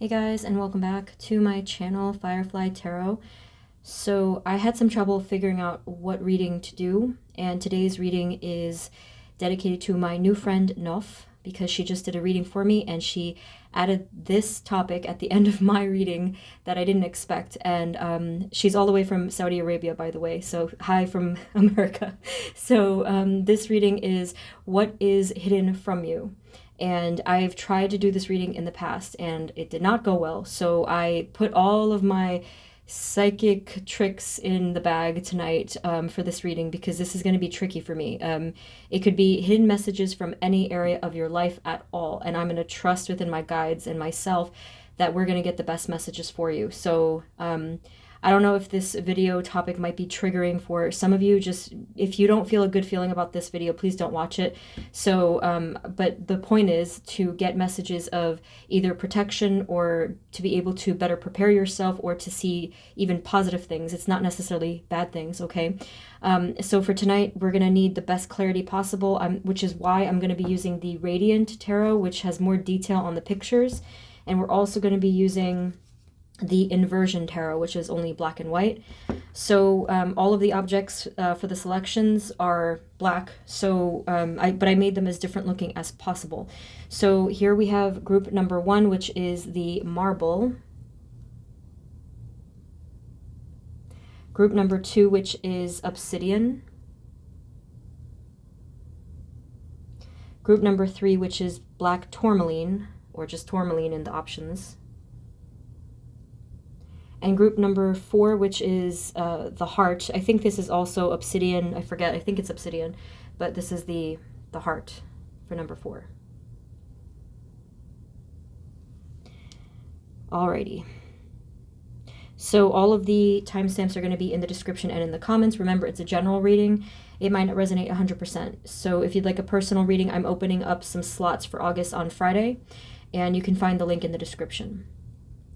Hey guys, and welcome back to my channel, Firefly Tarot. So I had some trouble figuring out what reading to do, and today's reading is dedicated to my new friend Nof, because she just did a reading for me and she added this topic at the end of my reading that I didn't expect. And she's all the way from Saudi Arabia, by the way, so hi from America. So this reading is what is hidden from you. And I've tried to do this reading in the past and it did not go well. So I put all of my psychic tricks in the bag tonight for this reading, because this is going to be tricky for me. It could be hidden messages from any area of your life at all. And I'm going to trust within my guides and myself that we're going to get the best messages for you. So I don't know if this video topic might be triggering for some of you. Just if you don't feel a good feeling about this video, please don't watch it. So, but the point is to get messages of either protection or to be able to better prepare yourself or to see even positive things. It's not necessarily bad things, okay? So for tonight, we're going to need the best clarity possible, which is why I'm going to be using the Radiant Tarot, which has more detail on the pictures. And we're also going to be using the Inversion Tarot, which is only black and white. So all of the objects for the selections are black, so but I made them as different looking as possible. So here we have group number 1, which is the marble. Group number 2, which is obsidian. Group number 3, which is black tourmaline, or just tourmaline in the options. And group number 4, which is the heart. I think this is also obsidian. I forget. I think it's obsidian. But this is the heart for number 4. Alrighty. So all of the timestamps are going to be in the description and in the comments. Remember, it's a general reading. It might not resonate 100%. So if you'd like a personal reading, I'm opening up some slots for August on Friday. And you can find the link in the description.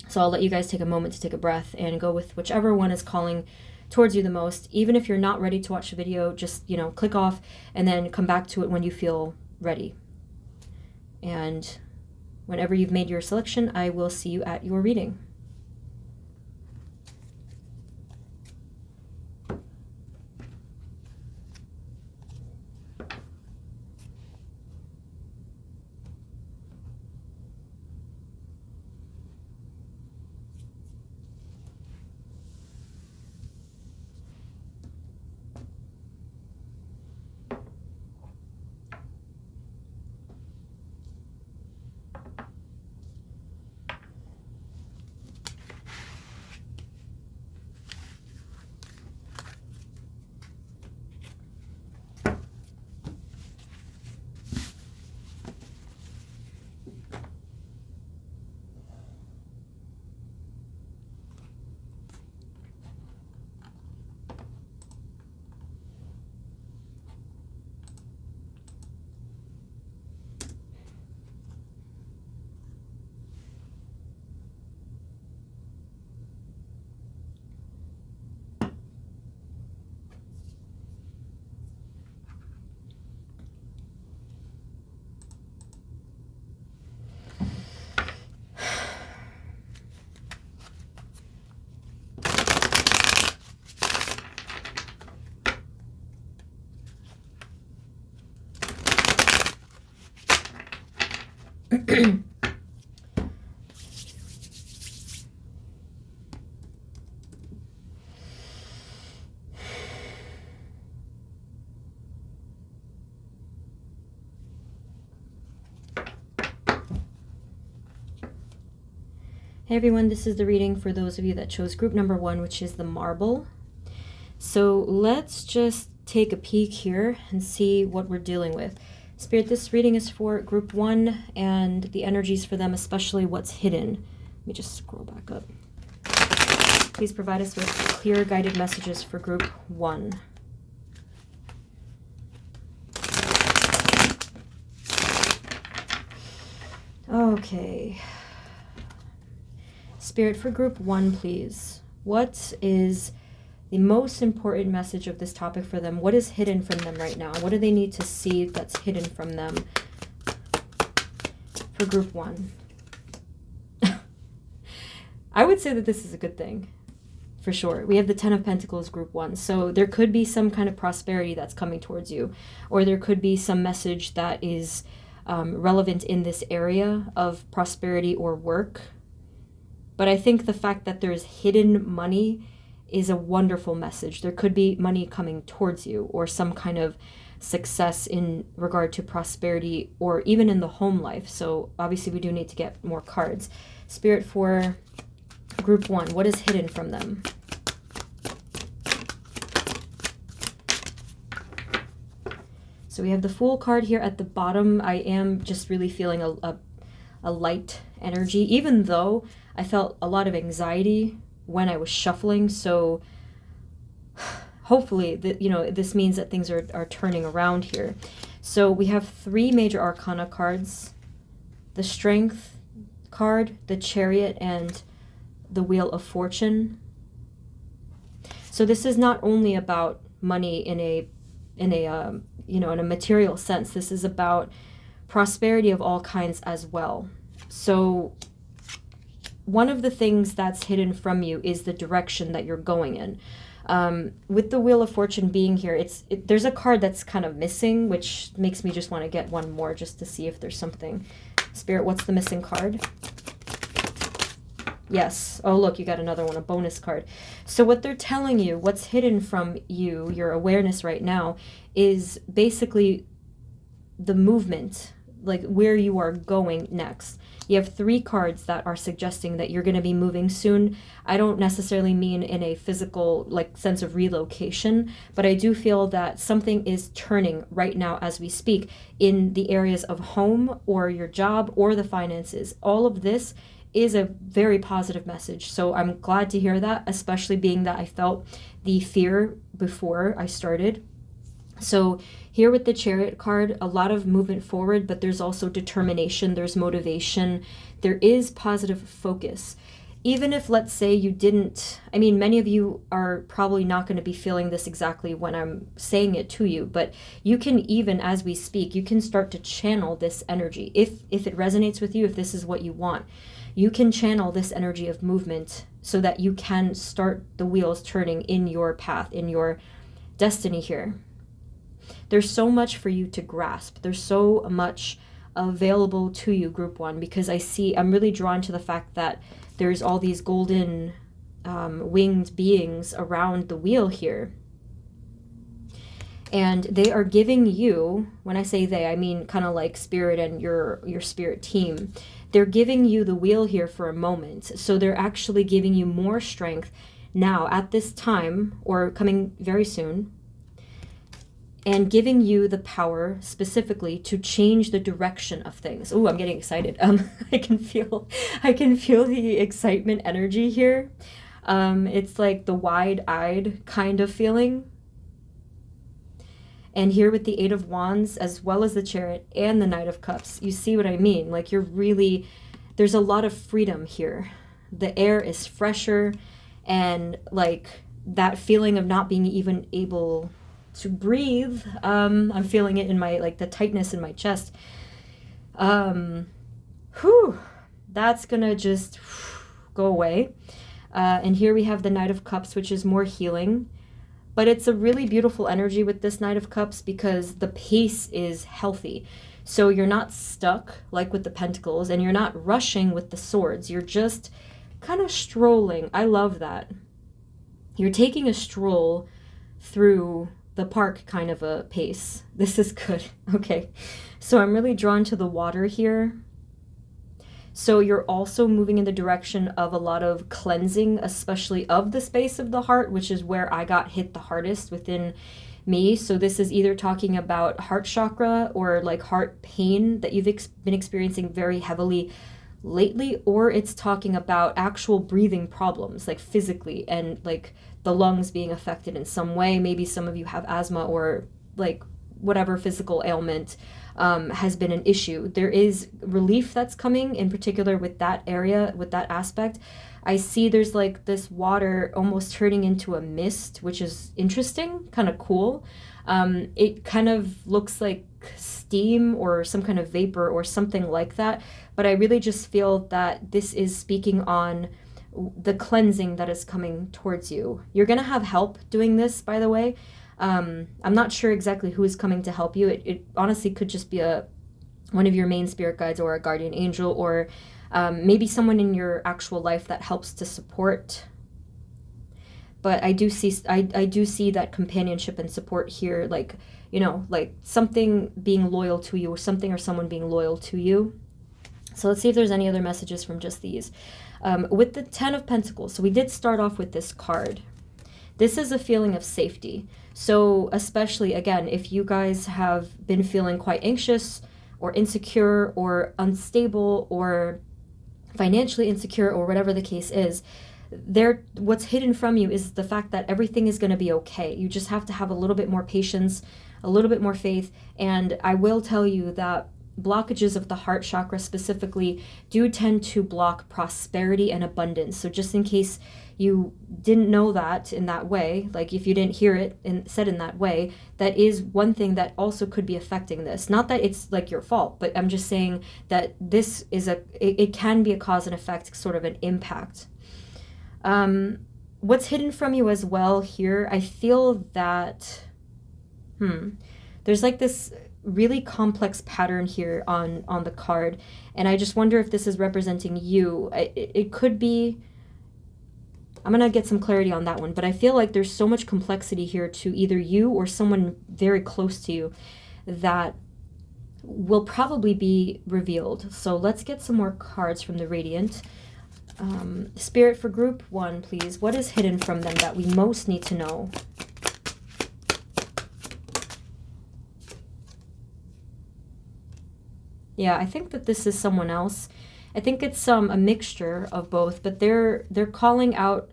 So I'll let you guys take a moment to take a breath and go with whichever one is calling towards you the most. Even if you're not ready to watch the video, just, click off and then come back to it when you feel ready. And whenever you've made your selection, I will see you at your reading. Hey everyone, this is the reading for those of you that chose group number 1, which is the marble. So let's just take a peek here and see what we're dealing with. Spirit, this reading is for group 1 and the energies for them, especially what's hidden. Let me just scroll back up. Please provide us with clear guided messages for group 1. Okay. Spirit, for group 1, please. What is the most important message of this topic for them? What is hidden from them right now? What do they need to see that's hidden from them for group 1? I would say that this is a good thing, for sure. We have the Ten of Pentacles, group 1. So there could be some kind of prosperity that's coming towards you, or there could be some message that is relevant in this area of prosperity or work. But I think the fact that there's hidden money is a wonderful message. There could be money coming towards you, or some kind of success in regard to prosperity, or even in the home life. So obviously we do need to get more cards. Spirit, for group 1, what is hidden from them? So we have the Fool card here at the bottom. I am just really feeling a light energy, even though I felt a lot of anxiety when I was shuffling. So hopefully this means that things are turning around here. So we have 3 major arcana cards: the Strength card, the Chariot, and the Wheel of Fortune. So this is not only about money in a material sense. This is about prosperity of all kinds as well. So one of the things that's hidden from you is the direction that you're going in. With the Wheel of Fortune being here, there's a card that's kind of missing, which makes me just want to get one more just to see if there's something. Spirit, what's the missing card? Yes. Oh, look, you got another one, a bonus card. So what they're telling you, what's hidden from you, your awareness right now, is basically the movement, like where you are going next. You have 3 cards that are suggesting that you're going to be moving soon. I don't necessarily mean in a physical sense of relocation, but I do feel that something is turning right now as we speak in the areas of home or your job or the finances. All of this is a very positive message. So I'm glad to hear that, especially being that I felt the fear before I started. So here with the Chariot card, a lot of movement forward, but there's also determination, there's motivation, there is positive focus. Even if, let's say, you didn't, many of you are probably not going to be feeling this exactly when I'm saying it to you, but you can, even as we speak, you can start to channel this energy. If it resonates with you, if this is what you want, you can channel this energy of movement so that you can start the wheels turning in your path, in your destiny here. There's so much for you to grasp. There's so much available to you, group 1, because I'm really drawn to the fact that there's all these golden winged beings around the wheel here. And they are giving you, when I say they, I mean kind of like Spirit and your spirit team. They're giving you the wheel here for a moment. So they're actually giving you more strength now at this time, or coming very soon, and giving you the power specifically to change the direction of things. Oh, I'm getting excited. I can feel the excitement energy here. It's like the wide-eyed kind of feeling. And here with the 8 of Wands, as well as the Chariot and the Knight of Cups, you see what I mean? Like, there's a lot of freedom here. The air is fresher, and like that feeling of not being even able to breathe. I'm feeling it in my, the tightness in my chest. That's gonna just go away. And here we have the Knight of Cups, which is more healing. But it's a really beautiful energy with this Knight of Cups because the pace is healthy. So you're not stuck like with the Pentacles, and you're not rushing with the Swords. You're just kind of strolling. I love that. You're taking a stroll through the park kind of a pace. This is good. Okay. So I'm really drawn to the water here. So you're also moving in the direction of a lot of cleansing, especially of the space of the heart, which is where I got hit the hardest within me. So this is either talking about heart chakra or heart pain that you've been experiencing very heavily lately, or it's talking about actual breathing problems, physically, and the lungs being affected in some way. Maybe some of you have asthma or whatever physical ailment has been an issue. There is relief that's coming, in particular with that area, with that aspect. I see there's this water almost turning into a mist, which is interesting, kind of cool. It kind of looks like steam or some kind of vapor or something like that, but I really just feel that this is speaking on the cleansing that is coming towards you. You're going to have help doing this, by the way. I'm not sure exactly who is coming to help you. It honestly could just be one of your main spirit guides or a guardian angel, or maybe someone in your actual life that helps to support. But I do see that companionship and support here, like, you know, like something being loyal to you, or something or someone being loyal to you. So let's see if there's any other messages from just these. With the Ten of Pentacles, so we did start off with this card. This is a feeling of safety. So especially, again, if you guys have been feeling quite anxious or insecure or unstable or financially insecure or whatever the case is, what's hidden from you is the fact that everything is going to be okay. You just have to have a little bit more patience, a little bit more faith. And I will tell you that blockages of the heart chakra specifically do tend to block prosperity and abundance. So just in case you didn't know that in that way, like if you didn't hear it said in that way, that is one thing that also could be affecting this. Not that it's like your fault, but I'm just saying that this is it can be a cause and effect, sort of an impact. What's hidden from you as well here, I feel that there's like this really complex pattern here on the card, and I just wonder if this is representing you. It could be, I'm gonna get some clarity on that one, but I feel like there's so much complexity here to either you or someone very close to you that will probably be revealed. So let's get some more cards from the Radiant. Spirit for group 1, please. What is hidden from them that we most need to know? Yeah, I think that this is someone else. I think it's a mixture of both, but they're calling out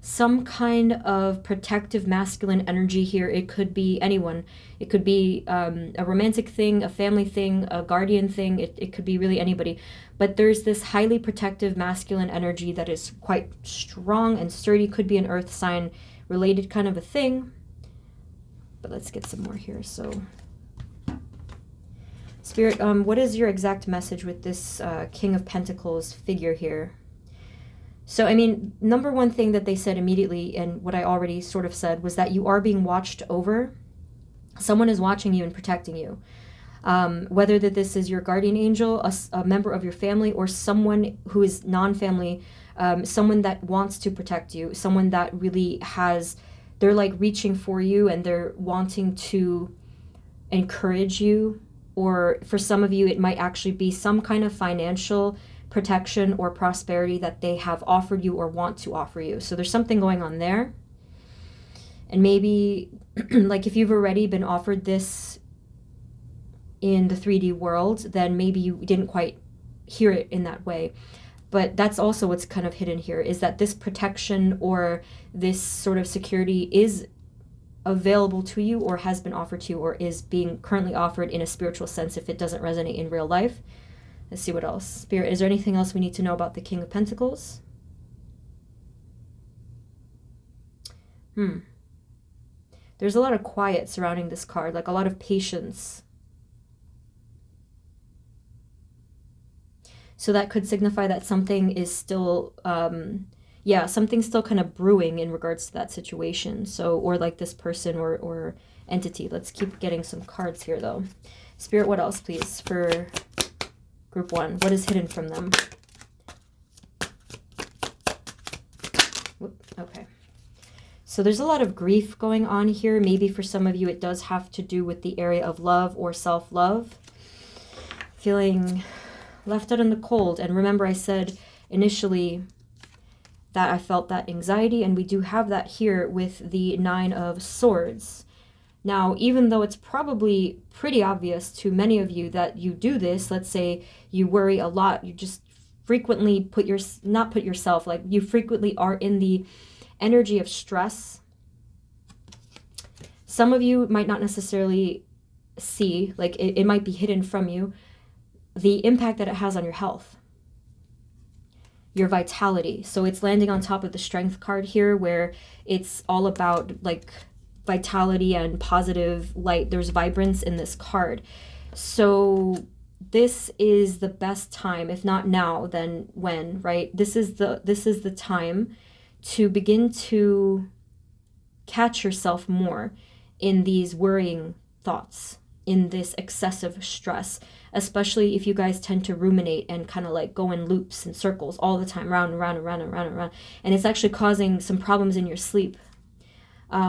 some kind of protective masculine energy here. It could be anyone. It could be a romantic thing, a family thing, a guardian thing. It could be really anybody. But there's this highly protective masculine energy that is quite strong and sturdy. Could be an earth sign related kind of a thing. But let's get some more here. So Spirit, what is your exact message with this King of Pentacles figure here? So, I mean, number one thing that they said immediately, and what I already sort of said, was that you are being watched over. Someone is watching you and protecting you. Whether that this is your guardian angel, a member of your family, or someone who is non-family, someone that wants to protect you, someone that really they're like reaching for you and they're wanting to encourage you. Or for some of you, it might actually be some kind of financial protection or prosperity that they have offered you or want to offer you. So there's something going on there. And maybe, like if you've already been offered this in the 3D world, then maybe you didn't quite hear it in that way. But that's also what's kind of hidden here, is that this protection or this sort of security is available to you or has been offered to you or is being currently offered in a spiritual sense if it doesn't resonate in real life. Let's see what else. Spirit, is there anything else we need to know about the King of Pentacles? There's a lot of quiet surrounding this card, like a lot of patience. So that could signify that something is still something's still kind of brewing in regards to that situation. So, or like this person or entity. Let's keep getting some cards here though. Spirit, what else please for group 1? What is hidden from them? Whoop, okay. So there's a lot of grief going on here. Maybe for some of you it does have to do with the area of love or self-love. Feeling left out in the cold. And remember I said initially that I felt that anxiety, and we do have that here with the 9 of Swords. Now, even though it's probably pretty obvious to many of you that you do this, let's say you worry a lot, you just frequently you frequently are in the energy of stress. Some of you might not necessarily see, like it might be hidden from you, the impact that it has on your health. Your vitality. So it's landing on top of the Strength card here, where it's all about like vitality and positive light. There's vibrance in this card. So this is the best time, if not now, then when, right? This is the time to begin to catch yourself more in these worrying thoughts, in this excessive stress, especially if you guys tend to ruminate and kind of like go in loops and circles all the time, round and round and round and round and round. And it's actually causing some problems in your sleep.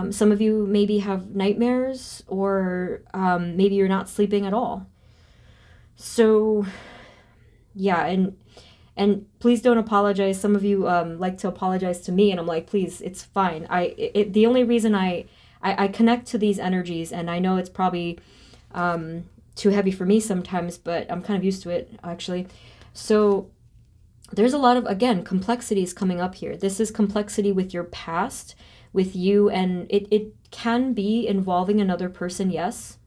Some of you maybe have nightmares, or maybe you're not sleeping at all. So yeah, and please don't apologize. Some of you like to apologize to me, and I'm like, please, it's fine. The only reason I connect to these energies, and I know it's probably too heavy for me sometimes, but I'm kind of used to it, actually. So there's a lot of, again, complexities coming up here. This is complexity with your past, with you, and it can be involving another person, yes.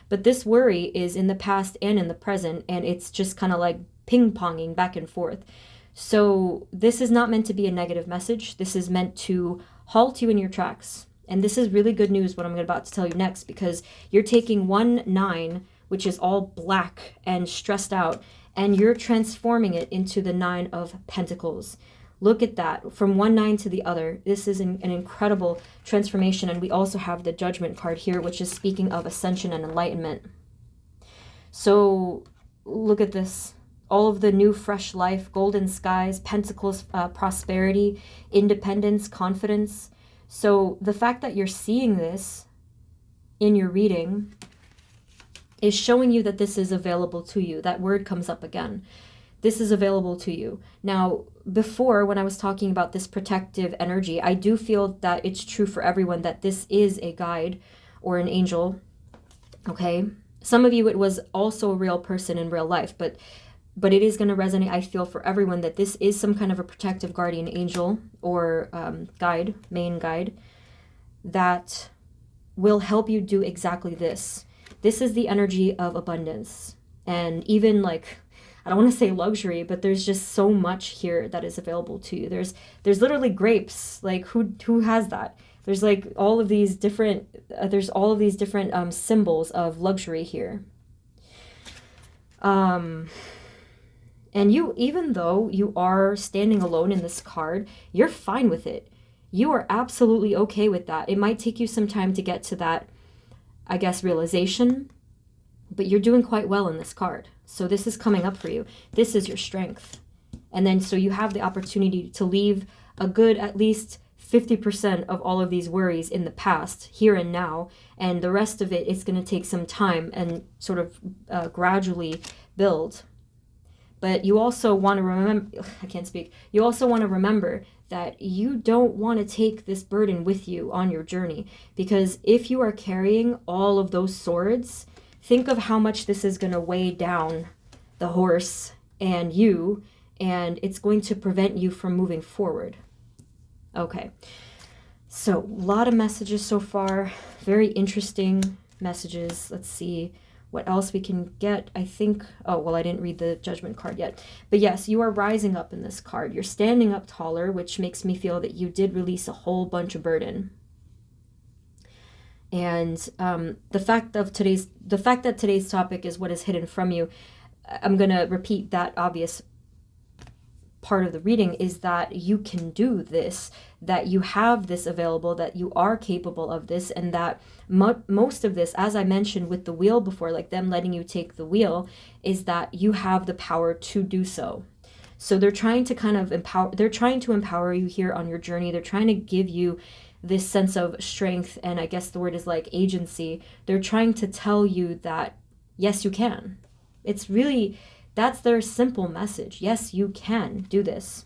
But this worry is in the past and in the present, and it's just kind of like ping-ponging back and forth. So this is not meant to be a negative message. This is meant to halt you in your tracks. And this is really good news, what I'm about to tell you next, because you're taking 1-9, which is all black and stressed out, and you're transforming it into the 9 of Pentacles. Look at that, from 1-9 to the other. This is an incredible transformation. And we also have the Judgment card here, which is speaking of ascension and enlightenment. So look at this. All of the new fresh life, golden skies, pentacles, prosperity, independence, confidence. So the fact that you're seeing this in your reading is showing you that this is available to you. That word comes up again. This is available to you. Now, before, when I was talking about this protective energy, I do feel that it's true for everyone that this is a guide or an angel, okay? Some of you, it was also a real person in real life, but it is going to resonate, I feel, for everyone, that this is some kind of a protective guardian angel or guide, main guide, that will help you do exactly this. This is the energy of abundance. And even like, I don't want to say luxury, but there's just so much here that is available to you. There's literally grapes. Like who has that? There's like all of these different, symbols of luxury here. And you, even though you are standing alone in this card, you're fine with it. You are absolutely okay with that. It might take you some time to get to that, I guess, realization, but you're doing quite well in this card. So this is coming up for you. This is your strength. And then so you have the opportunity to leave a good at least 50% of all of these worries in the past, here and now, and the rest of it is going to take some time and sort of gradually build. But you also want to remember, you also want to remember that you don't want to take this burden with you on your journey, because if you are carrying all of those swords, think of how much this is going to weigh down the horse and you, and it's going to prevent you from moving forward. Okay, so a lot of messages so far, very interesting messages. Let's see what else we can get. I think, oh, well, I didn't read the Judgment card yet. But yes, you are rising up in this card. You're standing up taller, which makes me feel that you did release a whole bunch of burden. And the fact that today's topic is what is hidden from you, I'm going to repeat that obvious part of the reading, is that you can do this, that you have this available, that you are capable of this, and that most of this, as I mentioned with the wheel before, like them letting you take the wheel, is that you have the power to do so. So they're trying to kind of empower you here on your journey. They're trying to give you this sense of strength, and I guess the word is like agency. They're trying to tell you that, yes, you can. It's really, that's their simple message. Yes, you can do this.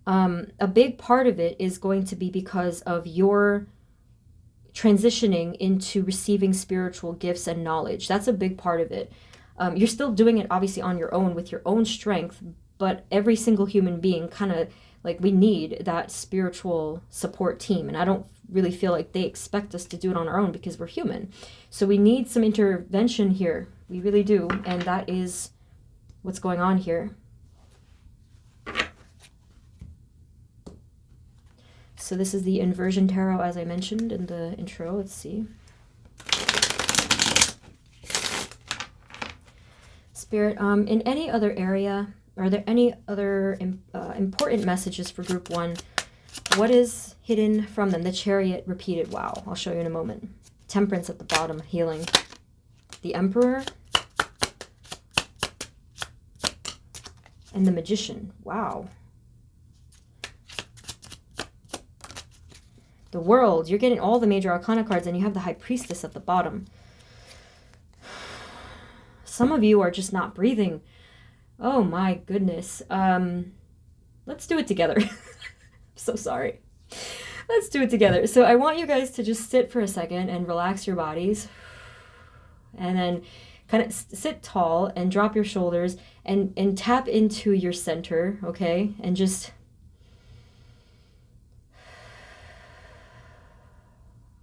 A big part of it is going to be because of your transitioning into receiving spiritual gifts and knowledge. That's a big part of it. You're still doing it obviously on your own with your own strength, but every single human being kind of, like, we need that spiritual support team. And I don't really feel like they expect us to do it on our own, because we're human. So we need some intervention here. We really do. And that is what's going on here. So this is the inversion tarot, as I mentioned in the intro. Let's see. Spirit, in any other area, are there any other important messages for group 1? What is hidden from them? The Chariot repeated. Wow, I'll show you in a moment. Temperance at the bottom, healing. The Emperor. And the Magician. Wow. The World. You're getting all the major arcana cards, and you have the High Priestess at the bottom. Some of you are just not breathing. Oh my goodness. Let's do it together. So sorry. Let's do it together. So I want you guys to just sit for a second and relax your bodies. And then kind of sit tall and drop your shoulders and tap into your center, okay? And just...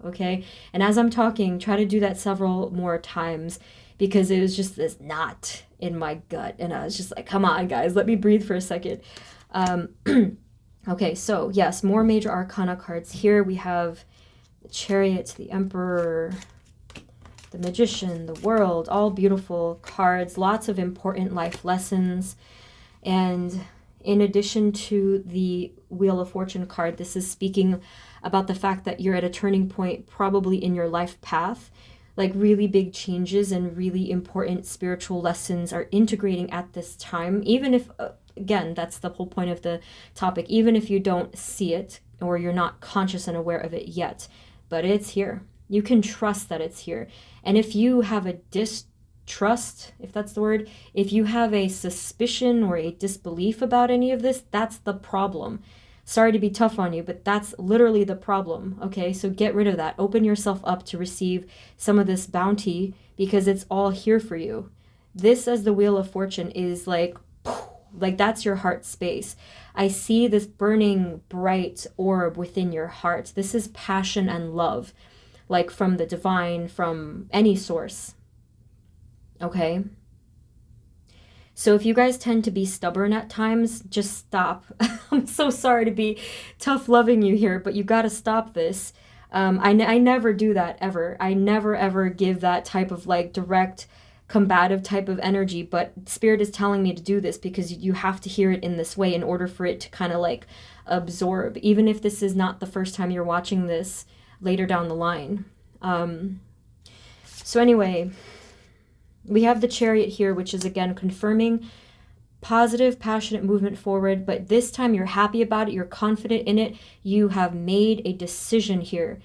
okay? And as I'm talking, try to do that several more times, because it was just this knot in my gut. And I was just like, come on, guys, let me breathe for a second. Okay, so yes, more major arcana cards. Here we have the Chariot, the Emperor, the Magician, the World, all beautiful cards, lots of important life lessons. And in addition to the Wheel of Fortune card, this is speaking about the fact that you're at a turning point probably in your life path. Like really big changes and really important spiritual lessons are integrating at this time, even if, again, that's the whole point of the topic, even if you don't see it or you're not conscious and aware of it yet, but it's here. You can trust that it's here. And if you have a distrust, if that's the word, if you have a suspicion or a disbelief about any of this, that's the problem. Sorry to be tough on you, but that's literally the problem, okay? So get rid of that. Open yourself up to receive some of this bounty, because it's all here for you. This, as the Wheel of Fortune, is like that's your heart space. I see this burning bright orb within your heart. This is passion and love, like from the divine, from any source, okay? So if you guys tend to be stubborn at times, just stop. I'm so sorry to be tough loving you here, but you got to stop this. I never do that, ever. I never, ever give that type of like direct, combative type of energy, but Spirit is telling me to do this because you have to hear it in this way in order for it to kind of like absorb, even if this is not the first time you're watching this later down the line. So anyway... we have the Chariot here, which is, again, confirming positive, passionate movement forward. But this time you're happy about it. You're confident in it. You have made a decision here.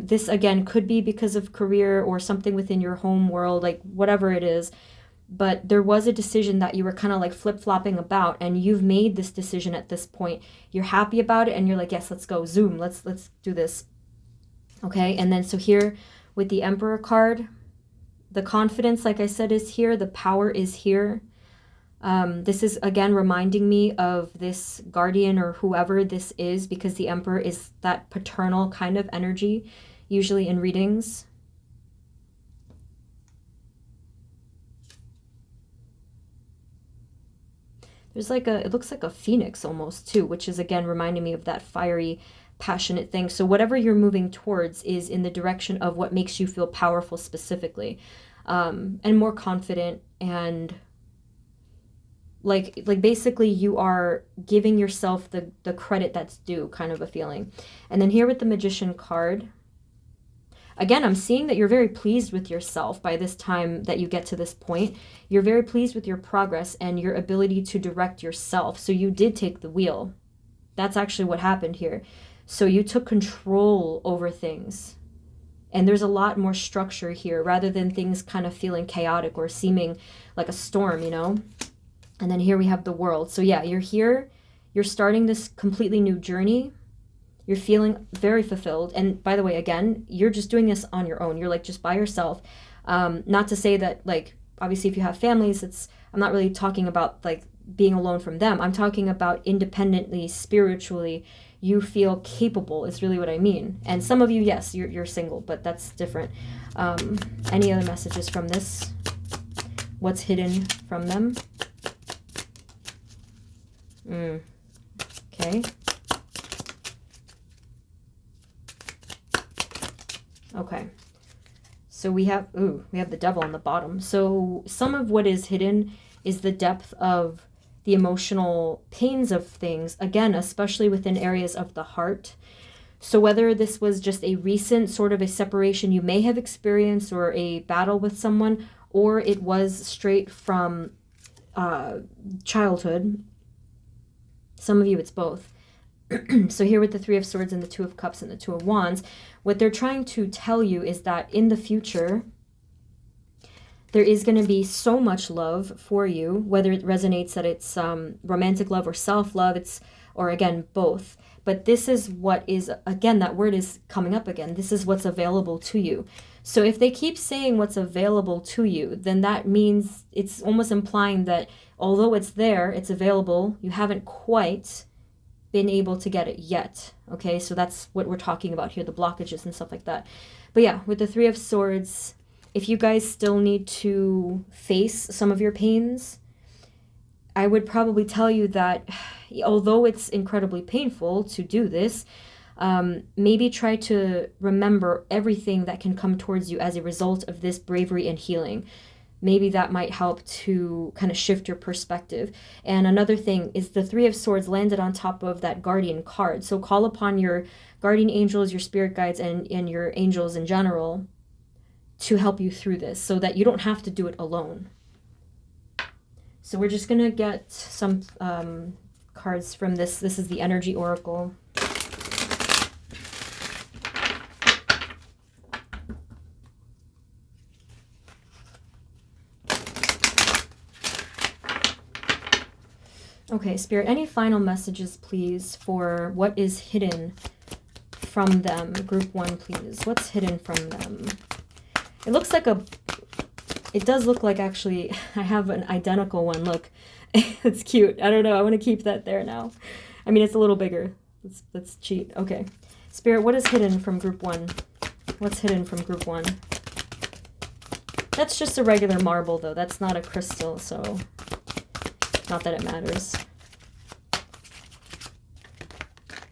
This, again, could be because of career or something within your home world, like whatever it is. But there was a decision that you were kind of like flip-flopping about, and you've made this decision at this point. You're happy about it, and you're like, yes, let's go. Zoom. Let's do this. Okay, and then so here with the Emperor card... the confidence, like I said, is here. The power is here. This is, again, reminding me of this guardian or whoever this is, because the Emperor is that paternal kind of energy, usually in readings. There's like it looks like a phoenix almost too, which is, again, reminding me of that fiery, passionate thing. So whatever you're moving towards is in the direction of what makes you feel powerful specifically, and more confident, and like basically you are giving yourself the credit that's due, kind of a feeling. And then here with the Magician card, again, I'm seeing that you're very pleased with yourself by this time that you get to this point. You're very pleased with your progress and your ability to direct yourself. So you did take the wheel. That's actually what happened here. So you took control over things. And there's a lot more structure here rather than things kind of feeling chaotic or seeming like a storm, you know? And then here we have the World. So yeah, you're here. You're starting this completely new journey. You're feeling very fulfilled. And by the way, again, you're just doing this on your own. You're like just by yourself. Not to say that, like, obviously if you have families, I'm not really talking about like being alone from them. I'm talking about independently, spiritually. You feel capable is really what I mean. And some of you, yes, you're single, but that's different. Any other messages from this? What's hidden from them? Okay. Okay. So So we have the devil on the bottom. So some of what is hidden is the depth of the emotional pains of things, again, especially within areas of the heart. So whether this was just a recent sort of a separation you may have experienced, or a battle with someone, or it was straight from childhood. Some of you, it's both. So here with the Three of Swords and the Two of Cups and the Two of Wands, what they're trying to tell you is that in the future, there is going to be so much love for you, whether it resonates that it's romantic love or self-love, or again, both. But this is what is, again, that word is coming up again. This is what's available to you. So if they keep saying what's available to you, then that means it's almost implying that although it's there, it's available, you haven't quite been able to get it yet. Okay, so that's what we're talking about here, the blockages and stuff like that. But yeah, with the Three of Swords, if you guys still need to face some of your pains, I would probably tell you that although it's incredibly painful to do this, maybe try to remember everything that can come towards you as a result of this bravery and healing. Maybe that might help to kind of shift your perspective. And another thing is the Three of Swords landed on top of that Guardian card. So call upon your guardian angels, your spirit guides, and your angels in general to help you through this so that you don't have to do it alone. So we're just going to get some cards from this. This is the Energy Oracle. Okay, Spirit, any final messages, please, for what is hidden from them? Group 1, please. What's hidden from them? It looks like it does look like, actually, I have an identical one. Look, it's cute. I don't know. I want to keep that there now. I mean, it's a little bigger. Let's cheat. Okay. Spirit, what is hidden from Group 1? What's hidden from Group 1? That's just a regular marble, though. That's not a crystal, so not that it matters.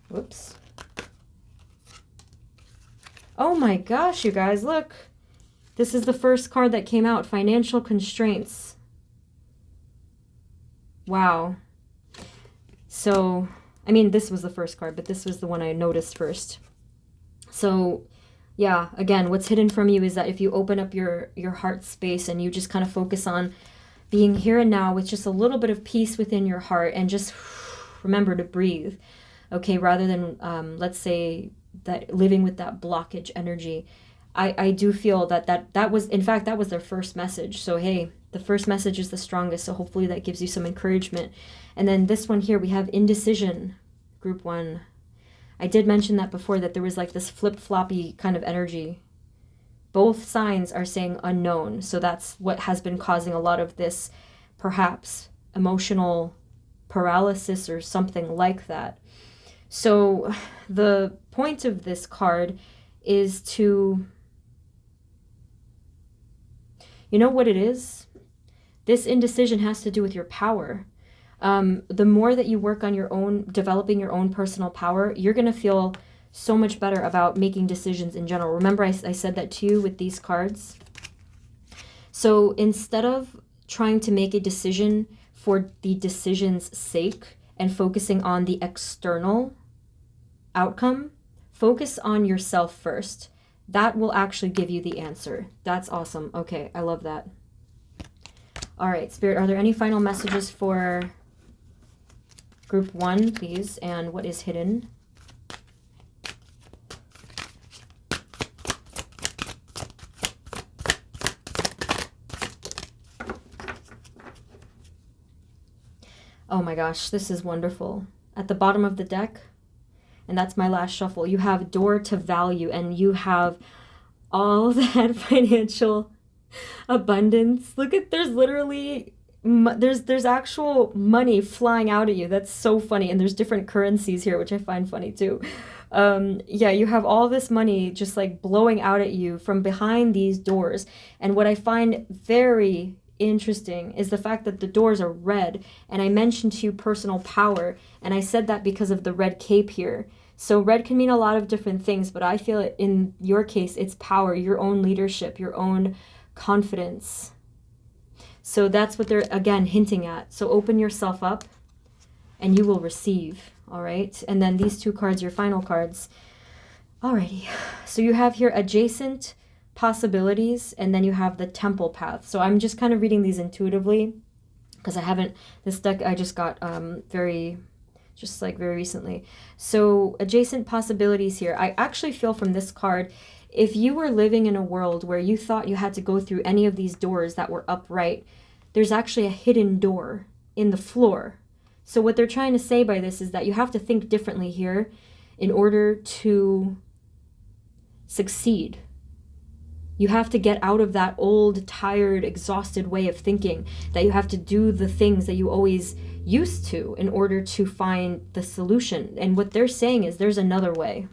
Whoops. Oh my gosh, you guys, look. This is the first card that came out, Financial Constraints. Wow. So, I mean, this was the first card, but this was the one I noticed first. So, yeah, again, what's hidden from you is that if you open up your heart space and you just kind of focus on being here and now with just a little bit of peace within your heart, and just remember to breathe, okay, rather than, let's say, that living with that blockage energy. I do feel that was, in fact, that was their first message. So, hey, the first message is the strongest, so hopefully that gives you some encouragement. And then this one here, we have indecision, Group 1. I did mention that before, that there was like this flip-floppy kind of energy. Both signs are saying unknown, so that's what has been causing a lot of this, perhaps, emotional paralysis or something like that. So the point of this card is to, you know what it is? This indecision has to do with your power. The more that you work on your own, developing your own personal power, you're going to feel so much better about making decisions in general. Remember I said that to you with these cards? So instead of trying to make a decision for the decision's sake and focusing on the external outcome, focus on yourself first. That will actually give you the answer. That's awesome. Okay, I love that. All right, Spirit, are there any final messages for Group 1, please? And what is hidden? Oh my gosh, this is wonderful. At the bottom of the deck, and that's my last shuffle, you have door to value, and you have all that financial abundance. Look at, there's literally, there's actual money flying out at you. That's so funny. And there's different currencies here, which I find funny too. Yeah, you have all this money just like blowing out at you from behind these doors. And what I find very interesting is the fact that the doors are red, and I mentioned to you personal power, and I said that because of the red cape here. So red can mean a lot of different things, but I feel it in your case, it's power, your own leadership, your own confidence. So that's what they're, again, hinting at. So open yourself up and you will receive, all right? And then these two cards, your final cards. Alrighty. So you have here adjacent possibilities, and then you have the temple path. So I'm just kind of reading these intuitively because I haven't, this deck I just got very recently. So adjacent possibilities here. I actually feel from this card, if you were living in a world where you thought you had to go through any of these doors that were upright, there's actually a hidden door in the floor. So what they're trying to say by this is that you have to think differently here in order to succeed. You have to get out of that old, tired, exhausted way of thinking, that you have to do the things that you always used to in order to find the solution. And what they're saying is there's another way.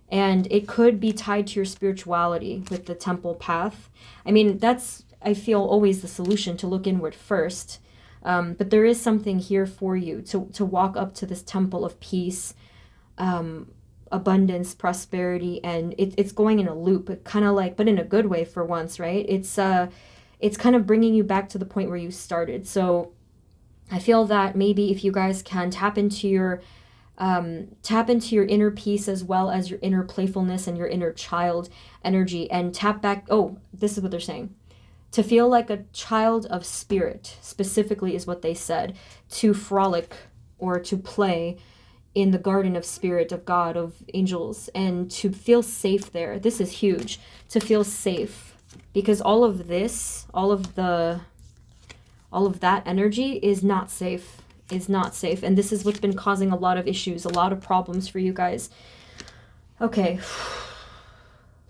And it could be tied to your spirituality with the temple path. I mean, that's, I feel, always the solution, to look inward first. But there is something here for you to walk up to this temple of peace, abundance, prosperity, and it's going in a loop, kind of like, but in a good way for once, right? It's kind of bringing you back to the point where you started. So I feel that maybe if you guys can tap into your inner peace as well as your inner playfulness and your inner child energy, and tap back. Oh, this is what they're saying. To feel like a child of spirit, specifically, is what they said. To frolic or to play in the garden of spirit, of God, of angels, and to feel safe there. This is huge. To feel safe, because all of this, all of that energy is not safe. And this is what's been causing a lot of issues, a lot of problems for you guys. Okay.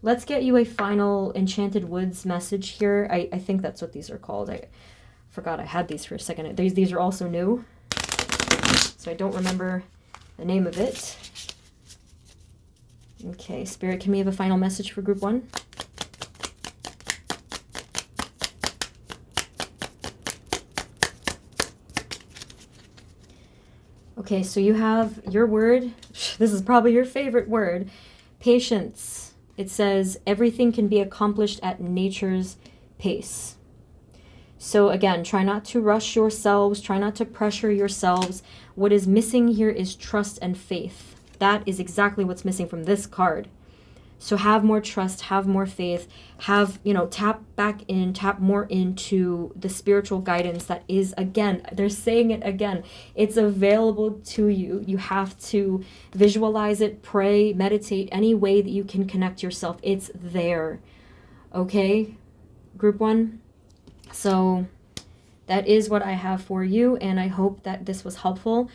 Let's get you a final Enchanted Woods message here. I think that's what these are called. I forgot I had these for a second. These are also new, so I don't remember the name of it. Okay, Spirit, can we have a final message for group 1? Okay, so you have your word. This is probably your favorite word. Patience. It says everything can be accomplished at nature's pace. So again, try not to rush yourselves. Try not to pressure yourselves. What is missing here is trust and faith. That is exactly what's missing from this card. So have more trust, have more faith, tap back in, tap more into the spiritual guidance that is, again, they're saying it again, it's available to you. You have to visualize it, pray, meditate, any way that you can connect yourself. It's there. Okay, group 1? So that is what I have for you, and I hope that this was helpful.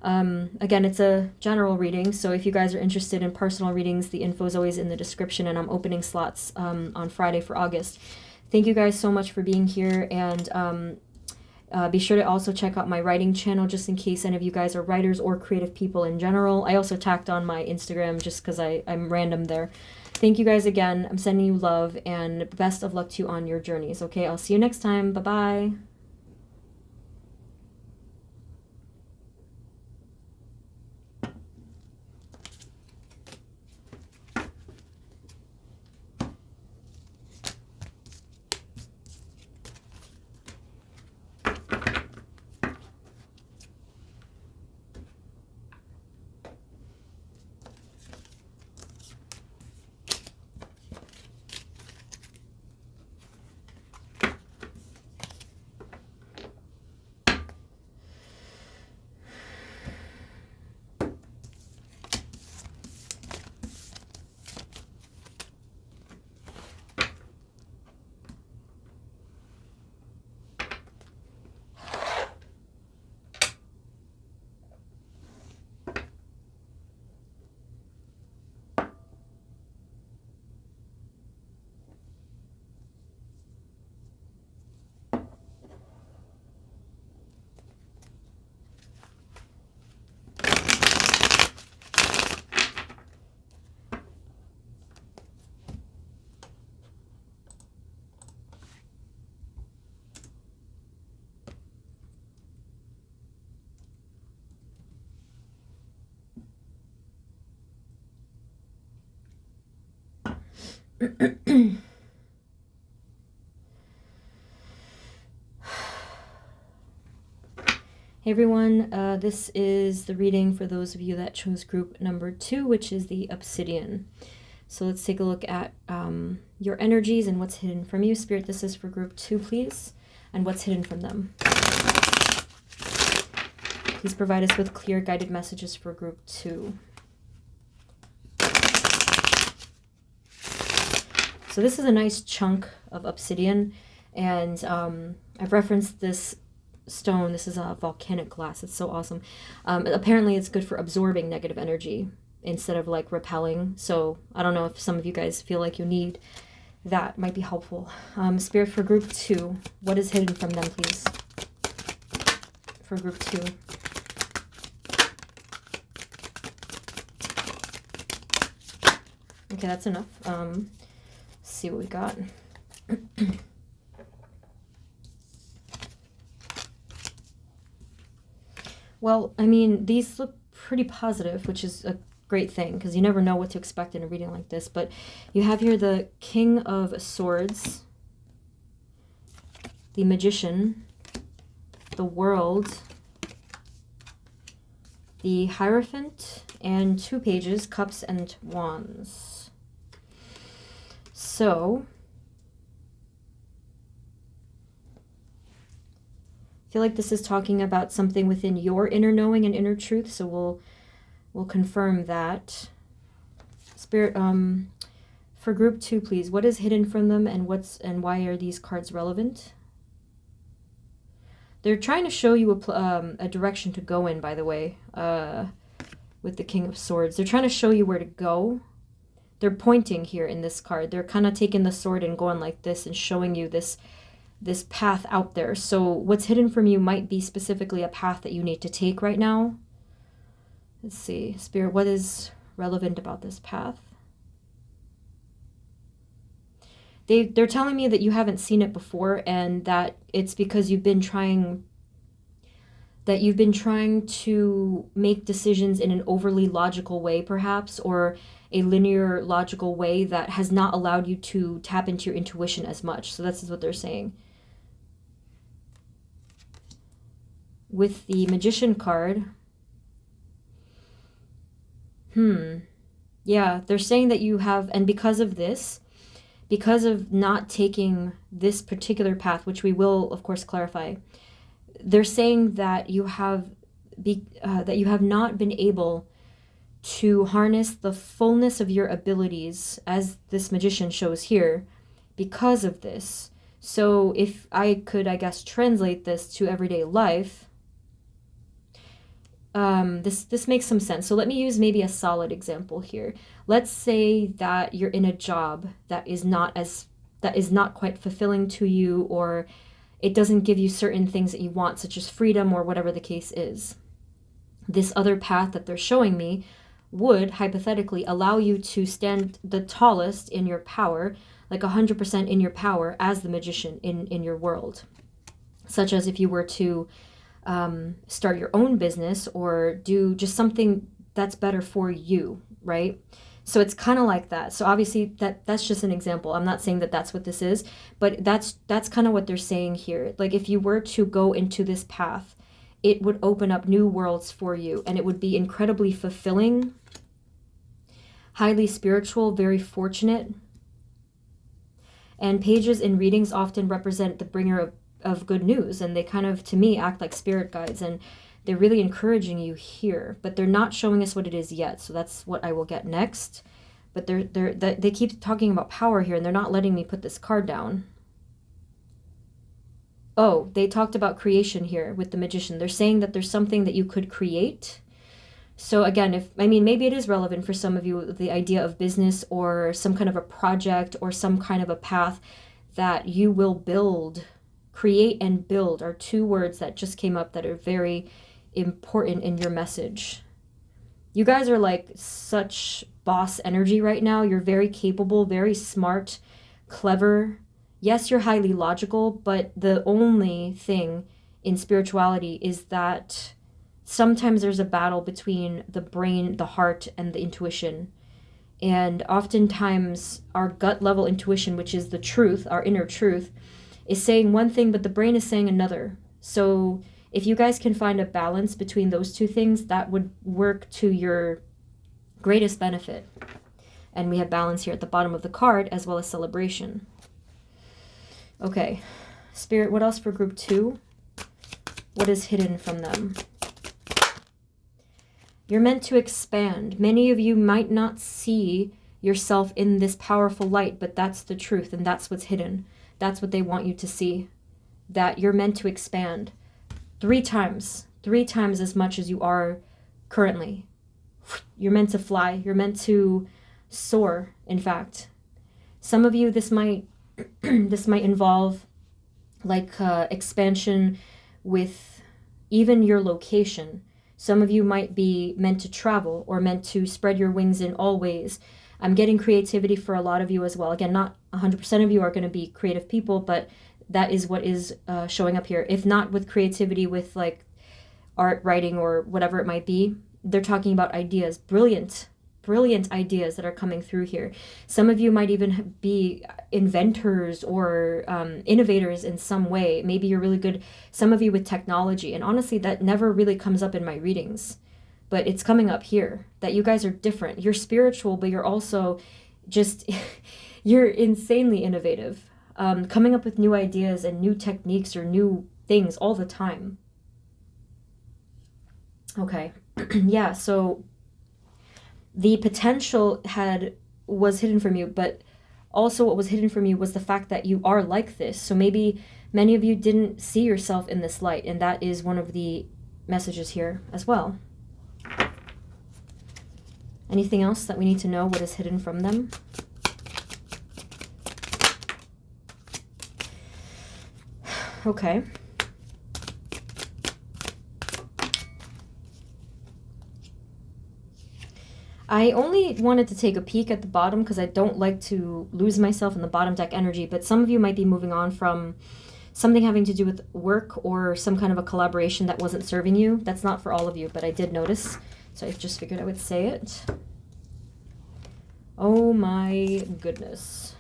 Again, it's a general reading, so if you guys are interested in personal readings, the info is always in the description, and I'm opening slots on Friday for August. Thank you guys so much for being here, and be sure to also check out my writing channel, just in case any of you guys are writers or creative people in general. I also tacked on my Instagram just because I'm random there. Thank you guys again. I'm sending you love, and best of luck to you on your journeys, okay? I'll see you next time. Bye-bye. Hey everyone, this is the reading for those of you that chose group number 2, which is the obsidian. So let's take a look at your energies and what's hidden from you. Spirit, this is for group 2, please, and what's hidden from them. Please provide us with clear guided messages for group 2. So this is a nice chunk of obsidian, and I've referenced this stone. This is a volcanic glass. It's so awesome. Apparently it's good for absorbing negative energy instead of like repelling. So I don't know if some of you guys feel like you need that. Might be helpful. Spirit, for group 2, what is hidden from them, please? For group 2. Okay, that's enough. Let's see what we got. Well, I mean, these look pretty positive, which is a great thing, because you never know what to expect in a reading like this. But you have here the King of Swords, the Magician, the World, the Hierophant, and 2 pages, Cups and Wands. So I feel like this is talking about something within your inner knowing and inner truth, so we'll confirm that. Spirit, for group 2, please, what is hidden from them, and why are these cards relevant? They're trying to show you a direction to go in, by the way, with the King of Swords. They're trying to show you where to go. They're pointing here in this card. They're kind of taking the sword and going like this and showing you this path out there. So what's hidden from you might be specifically a path that you need to take right now. Let's see. Spirit, what is relevant about this path? They're telling me that you haven't seen it before, and that it's because you've been trying to make decisions in an overly logical way, perhaps, or a linear logical way that has not allowed you to tap into your intuition as much. So this is what they're saying. With the Magician card, yeah, they're saying that you have, and because of this, because of not taking this particular path, which we will, of course, clarify, they're saying that you have not been able to harness the fullness of your abilities, as this Magician shows here, because of this. So if I could, I guess, translate this to everyday life, this makes some sense. So let me use maybe a solid example here. Let's say that you're in a job that is not quite fulfilling to you, or it doesn't give you certain things that you want, such as freedom or whatever the case is. This other path that they're showing me would hypothetically allow you to stand the tallest in your power, like 100% in your power as the Magician in your world. Such as if you were to start your own business or do just something that's better for you, right? So it's kind of like that. So obviously that's just an example. I'm not saying that that's what this is, but that's kind of what they're saying here. Like if you were to go into this path, it would open up new worlds for you, and it would be incredibly fulfilling, highly spiritual, very fortunate. And pages in readings often represent the bringer of good news, and they kind of, to me, act like spirit guides, and they're really encouraging you here, but they're not showing us what it is yet. So that's what I will get next. But they keep talking about power here, and they're not letting me put this card down. Oh, they talked about creation here with the Magician. They're saying that there's something that you could create. So again, maybe it is relevant for some of you, the idea of business or some kind of a project or some kind of a path that you will build. Create and build are 2 words that just came up that are very important in your message. You guys are like such boss energy right now. You're very capable, very smart, clever. Yes, you're highly logical, but the only thing in spirituality is that sometimes there's a battle between the brain, the heart, and the intuition. And oftentimes our gut level intuition, which is the truth, our inner truth, is saying one thing, but the brain is saying another. So if you guys can find a balance between those two things, that would work to your greatest benefit. And we have balance here at the bottom of the card, as well as celebration. Okay, Spirit, what else for group 2? What is hidden from them? You're meant to expand. Many of you might not see yourself in this powerful light, but that's the truth, and that's what's hidden. That's what they want you to see, that you're meant to expand 3 times as much as you are currently. You're meant to fly. You're meant to soar, in fact. Some of you, this might involve like expansion with even your location. Some of you might be meant to travel or meant to spread your wings in all ways. I'm getting creativity for a lot of you as well. Again, not 100% of you are going to be creative people, but that is what is showing up here. If not with creativity, with like art, writing, or whatever it might be, they're talking about ideas, brilliant ideas that are coming through here. Some of you might even be inventors or innovators in some way. Maybe you're really good, some of you with technology. And honestly, that never really comes up in my readings, but it's coming up here, that you guys are different. You're spiritual, but you're also just, you're insanely innovative, coming up with new ideas and new techniques or new things all the time. Okay, yeah, so the potential was hidden from you, but also what was hidden from you was the fact that you are like this. So maybe many of you didn't see yourself in this light, and that is one of the messages here as well. Anything else that we need to know what is hidden from them? Okay. I only wanted to take a peek at the bottom because I don't like to lose myself in the bottom deck energy, but some of you might be moving on from something having to do with work or some kind of a collaboration that wasn't serving you. That's not for all of you, but I did notice, so I just figured I would say it. Oh my goodness.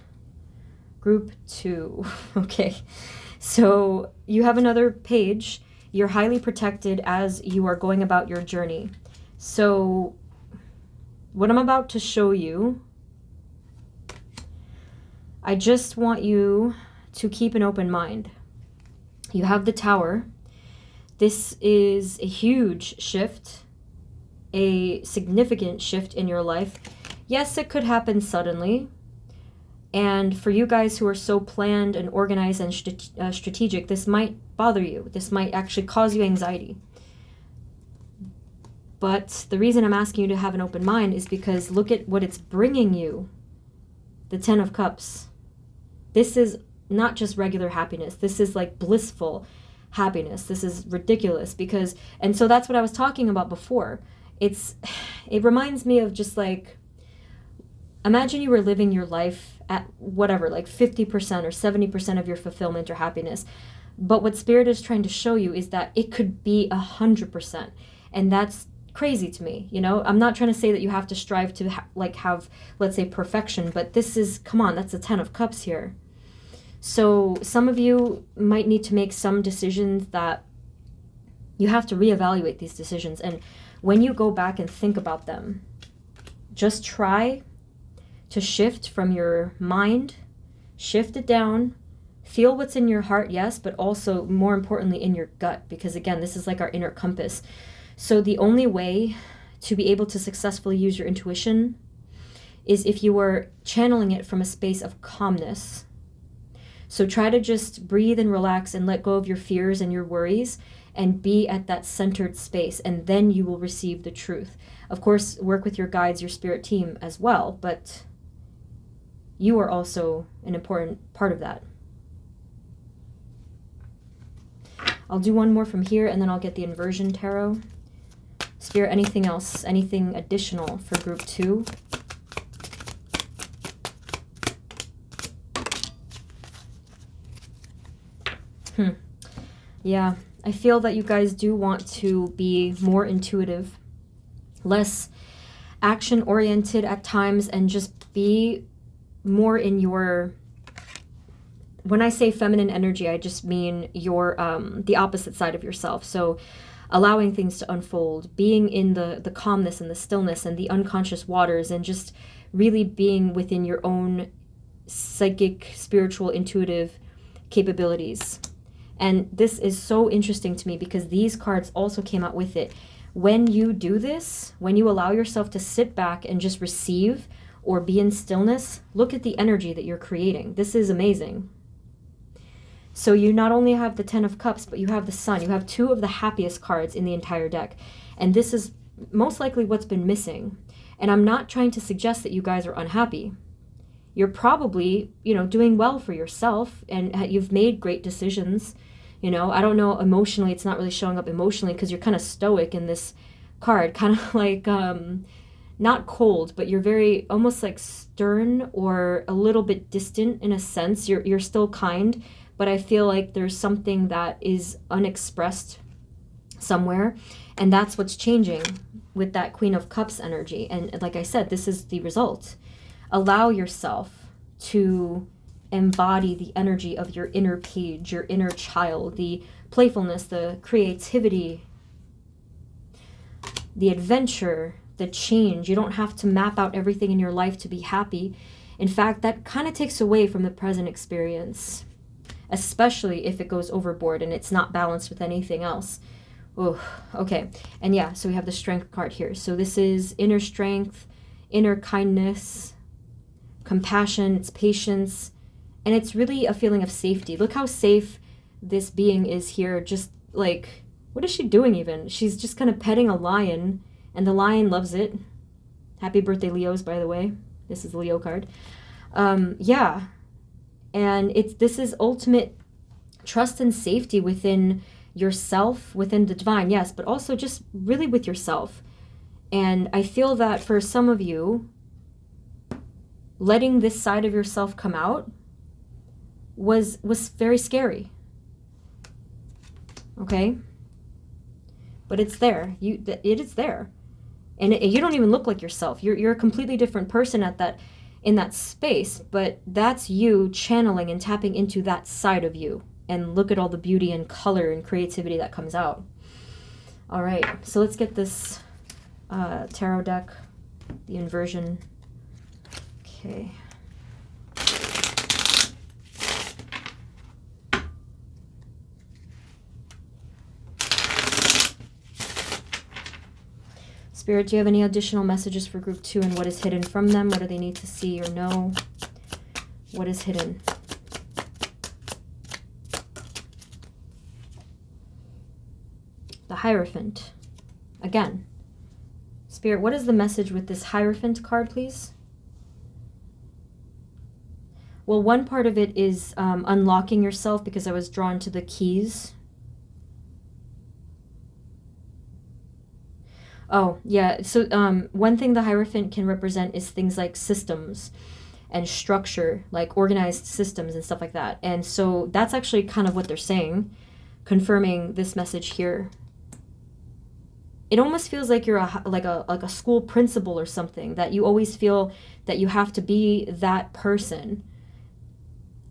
Group 2. Okay, so you have another page. You're highly protected as you are going about your journey. So what I'm about to show you, I just want you to keep an open mind. You have the Tower. This is a huge shift, a significant shift in your life. Yes, it could happen suddenly. And for you guys who are so planned and organized and strategic, this might bother you. This might actually cause you anxiety. But the reason I'm asking you to have an open mind is because look at what it's bringing you. The 10 of Cups. This is not just regular happiness. This is like blissful happiness. This is ridiculous because, and so that's what I was talking about before. It reminds me of just like, imagine you were living your life at whatever, like 50% or 70% of your fulfillment or happiness. But what Spirit is trying to show you is that it could be 100%. And that's crazy to me, you know? I'm not trying to say that you have to strive to have, let's say, perfection, but this is, come on, that's the 10 of Cups here. So some of you might need to make some decisions that you have to reevaluate these decisions. And when you go back and think about them, just try to shift from your mind, shift it down, feel what's in your heart, yes, but also more importantly in your gut, because again, this is like our inner compass. So the only way to be able to successfully use your intuition is if you are channeling it from a space of calmness. So try to just breathe and relax and let go of your fears and your worries and be at that centered space, and then you will receive the truth. Of course, work with your guides, your spirit team as well, but you are also an important part of that. I'll do one more from here and then I'll get the inversion tarot. Spirit, anything else? Anything additional for group 2? Yeah, I feel that you guys do want to be more intuitive, less action-oriented at times, and just be more in your, when I say feminine energy, I just mean your the opposite side of yourself. So allowing things to unfold, being in the calmness and the stillness and the unconscious waters, and just really being within your own psychic, spiritual, intuitive capabilities. And this is so interesting to me because these cards also came out with it. When you do this, when you allow yourself to sit back and just receive or be in stillness, look at the energy that you're creating. This is amazing. So you not only have the Ten of Cups, but you have the Sun. You have two of the happiest cards in the entire deck. And this is most likely what's been missing. And I'm not trying to suggest that you guys are unhappy. You're probably, doing well for yourself, and you've made great decisions. I don't know, emotionally, it's not really showing up emotionally because you're kind of stoic in this card, kind of like, not cold, but you're very, almost like stern or a little bit distant in a sense. You're still kind, but I feel like there's something that is unexpressed somewhere, and that's what's changing with that Queen of Cups energy. And like I said, this is the result. Allow yourself to embody the energy of your inner page, your inner child, the playfulness, the creativity, the adventure, the change. You don't have to map out everything in your life to be happy. In fact, that kind of takes away from the present experience, especially if it goes overboard and it's not balanced with anything else. Oh, okay. And yeah, so we have the Strength card here. So this is inner strength, inner kindness, compassion, it's patience, and it's really a feeling of safety. Look how safe this being is here. Just like, what is she doing even? She's just kind of petting a lion, and the lion loves it. Happy birthday, Leos, by the way. This is the Leo card. Yeah. And this is ultimate trust and safety within yourself, within the divine, yes, but also just really with yourself. And I feel that for some of you, letting this side of yourself come out was very scary. Okay? But it's there. It is there. And you don't even look like yourself. You're a completely different person in that space, but that's you channeling and tapping into that side of you. And look at all the beauty and color and creativity that comes out. All right, so let's get this tarot deck, the inversion. Okay. Spirit, do you have any additional messages for group 2 and what is hidden from them? What do they need to see or know? What is hidden? The Hierophant. Again. Spirit, what is the message with this Hierophant card, please? Well, one part of it is unlocking yourself, because I was drawn to the keys. Oh, yeah. So one thing the Hierophant can represent is things like systems and structure, like organized systems and stuff like that. And so that's actually kind of what they're saying, confirming this message here. It almost feels like you're like a school principal or something, that you always feel that you have to be that person.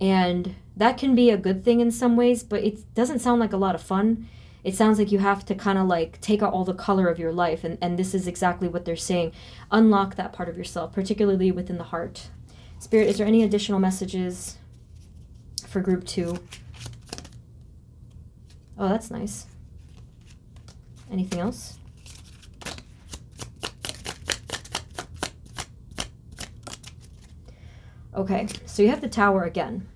And that can be a good thing in some ways, but it doesn't sound like a lot of fun. It sounds like you have to kind of like take out all the color of your life. And this is exactly what they're saying. Unlock that part of yourself, particularly within the heart. Spirit, is there any additional messages for group 2? Oh, that's nice. Anything else? Okay, so you have the Tower again.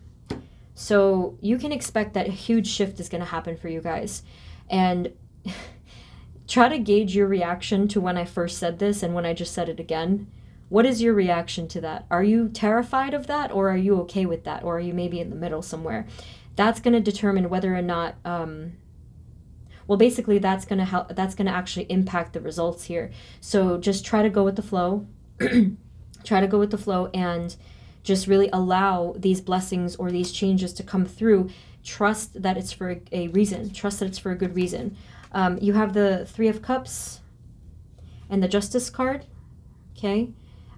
So you can expect that a huge shift is going to happen for you guys. And try to gauge your reaction to when I first said this and when I just said it again. What is your reaction to that? Are you terrified of that, or are you okay with that? Or are you maybe in the middle somewhere? That's going to determine whether or not, well, basically that's going to actually impact the results here. So just try to go with the flow. Try to go with the flow and just really allow these blessings or these changes to come through. Trust that it's for a reason. Trust that it's for a good reason. You have the Three of Cups and the Justice card. okay?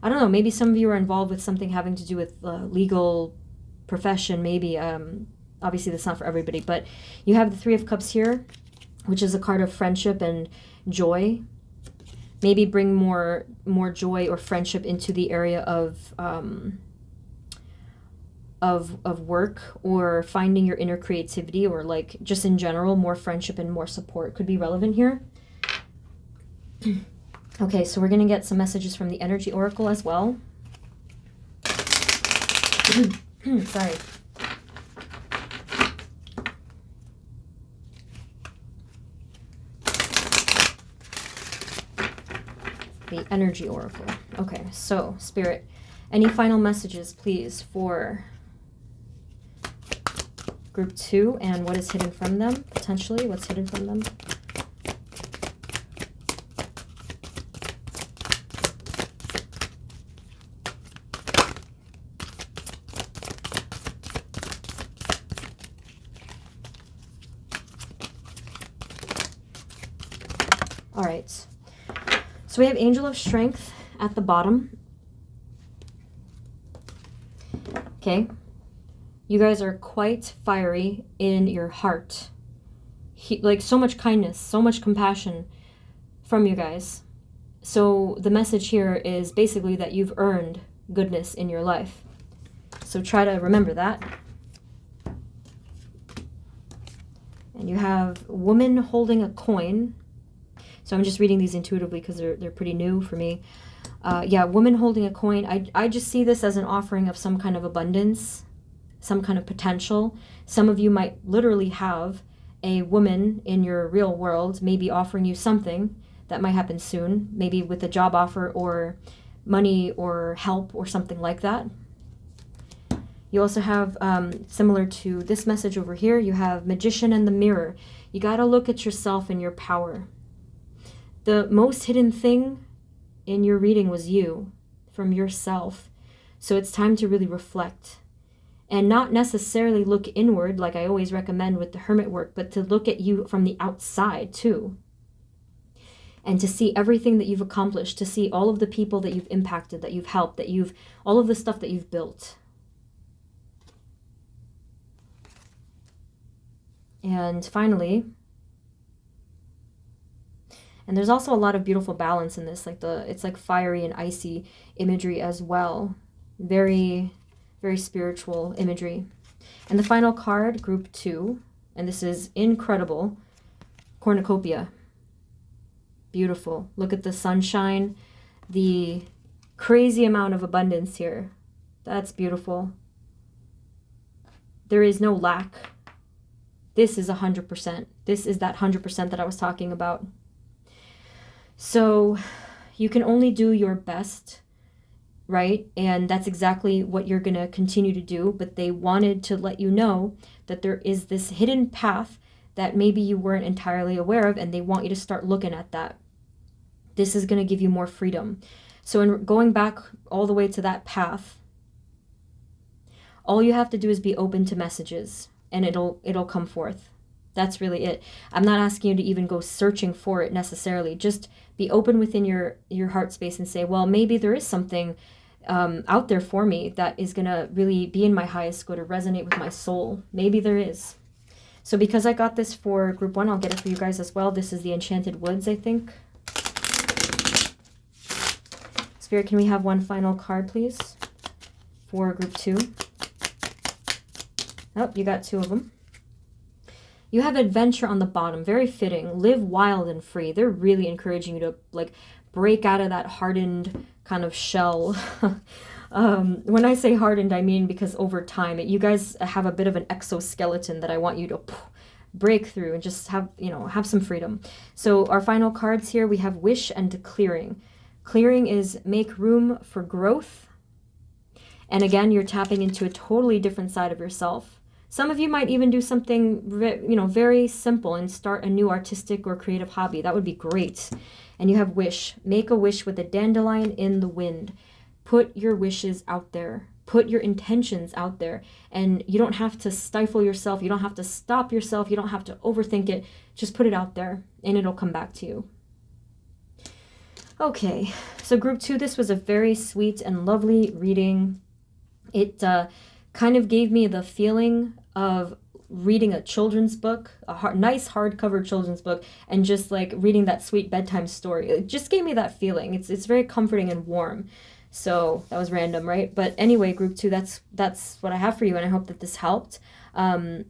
I don't know, maybe some of you are involved with something having to do with legal profession, maybe. Obviously, that's not for everybody, but you have the Three of Cups here, which is a card of friendship and joy. Maybe bring more joy or friendship into the area of work, or finding your inner creativity, or like just in general, more friendship and more support could be relevant here. Okay, so we're going to get some messages from the Energy Oracle as well. Sorry. The Energy Oracle. Okay, so Spirit, any final messages, please, for group 2 and what is hidden from them, potentially? What's hidden from them? All right. So we have Angel of Strength at the bottom. Okay. You guys are quite fiery in your heart. Like so much kindness, so much compassion from you guys. So the message here is basically that you've earned goodness in your life. So try to remember that. And you have Woman Holding a Coin. So I'm just reading these intuitively because they're pretty new for me. Yeah, Woman Holding a Coin. I just see this as an offering of some kind of abundance, some kind of potential. Some of you might literally have a woman in your real world maybe offering you something that might happen soon, maybe with a job offer or money or help or something like that. You also have, similar to this message over here, you have Magician and the Mirror. You got to look at yourself and your power. The most hidden thing in your reading was you, from yourself. So it's time to really reflect. And not necessarily look inward, like I always recommend with the hermit work, but to look at you from the outside too. And to see everything that you've accomplished, to see all of the people that you've impacted, that you've helped, that you've, all of the stuff that you've built. And finally, and there's also a lot of beautiful balance in this, like it's like fiery and icy imagery as well. Very, very spiritual imagery. And the final card, group 2, and this is incredible, Cornucopia. Beautiful. Look at the sunshine, the crazy amount of abundance here. That's beautiful. There is no lack. This is 100%. This is that 100% that I was talking about. So you can only do your best, right? And that's exactly what you're going to continue to do. But they wanted to let you know that there is this hidden path that maybe you weren't entirely aware of, and they want you to start looking at that. This is going to give you more freedom. So in going back all the way to that path, all you have to do is be open to messages, and it'll come forth. That's really it. I'm not asking you to even go searching for it necessarily. Just be open within your heart space and say, well, maybe there is something out there for me that is going to really be in my highest good or resonate with my soul. Maybe there is. So because I got this for group 1, I'll get it for you guys as well. This is the Enchanted Woods, I think. Spirit, can we have one final card, please, for group 2? Oh, you got 2 of them. You have Adventure on the bottom, very fitting. Live wild and free. They're really encouraging you to like break out of that hardened kind of shell. When I say hardened, I mean because over time, you guys have a bit of an exoskeleton that I want you to break through and just have some freedom. So our final cards here, we have Wish and Clearing. Clearing is make room for growth. And again, you're tapping into a totally different side of yourself. Some of you might even do something, very simple and start a new artistic or creative hobby. That would be great. And you have Wish. Make a wish with a dandelion in the wind. Put your wishes out there. Put your intentions out there. And you don't have to stifle yourself. You don't have to stop yourself. You don't have to overthink it. Just put it out there and it'll come back to you. Okay, so group 2, this was a very sweet and lovely reading. It kind of gave me the feeling of reading a children's book, a nice hardcover children's book, and just like reading that sweet bedtime story. It just gave me that feeling. It's very comforting and warm. So that was random, right? But anyway, group 2, that's what I have for you, and I hope that this helped. And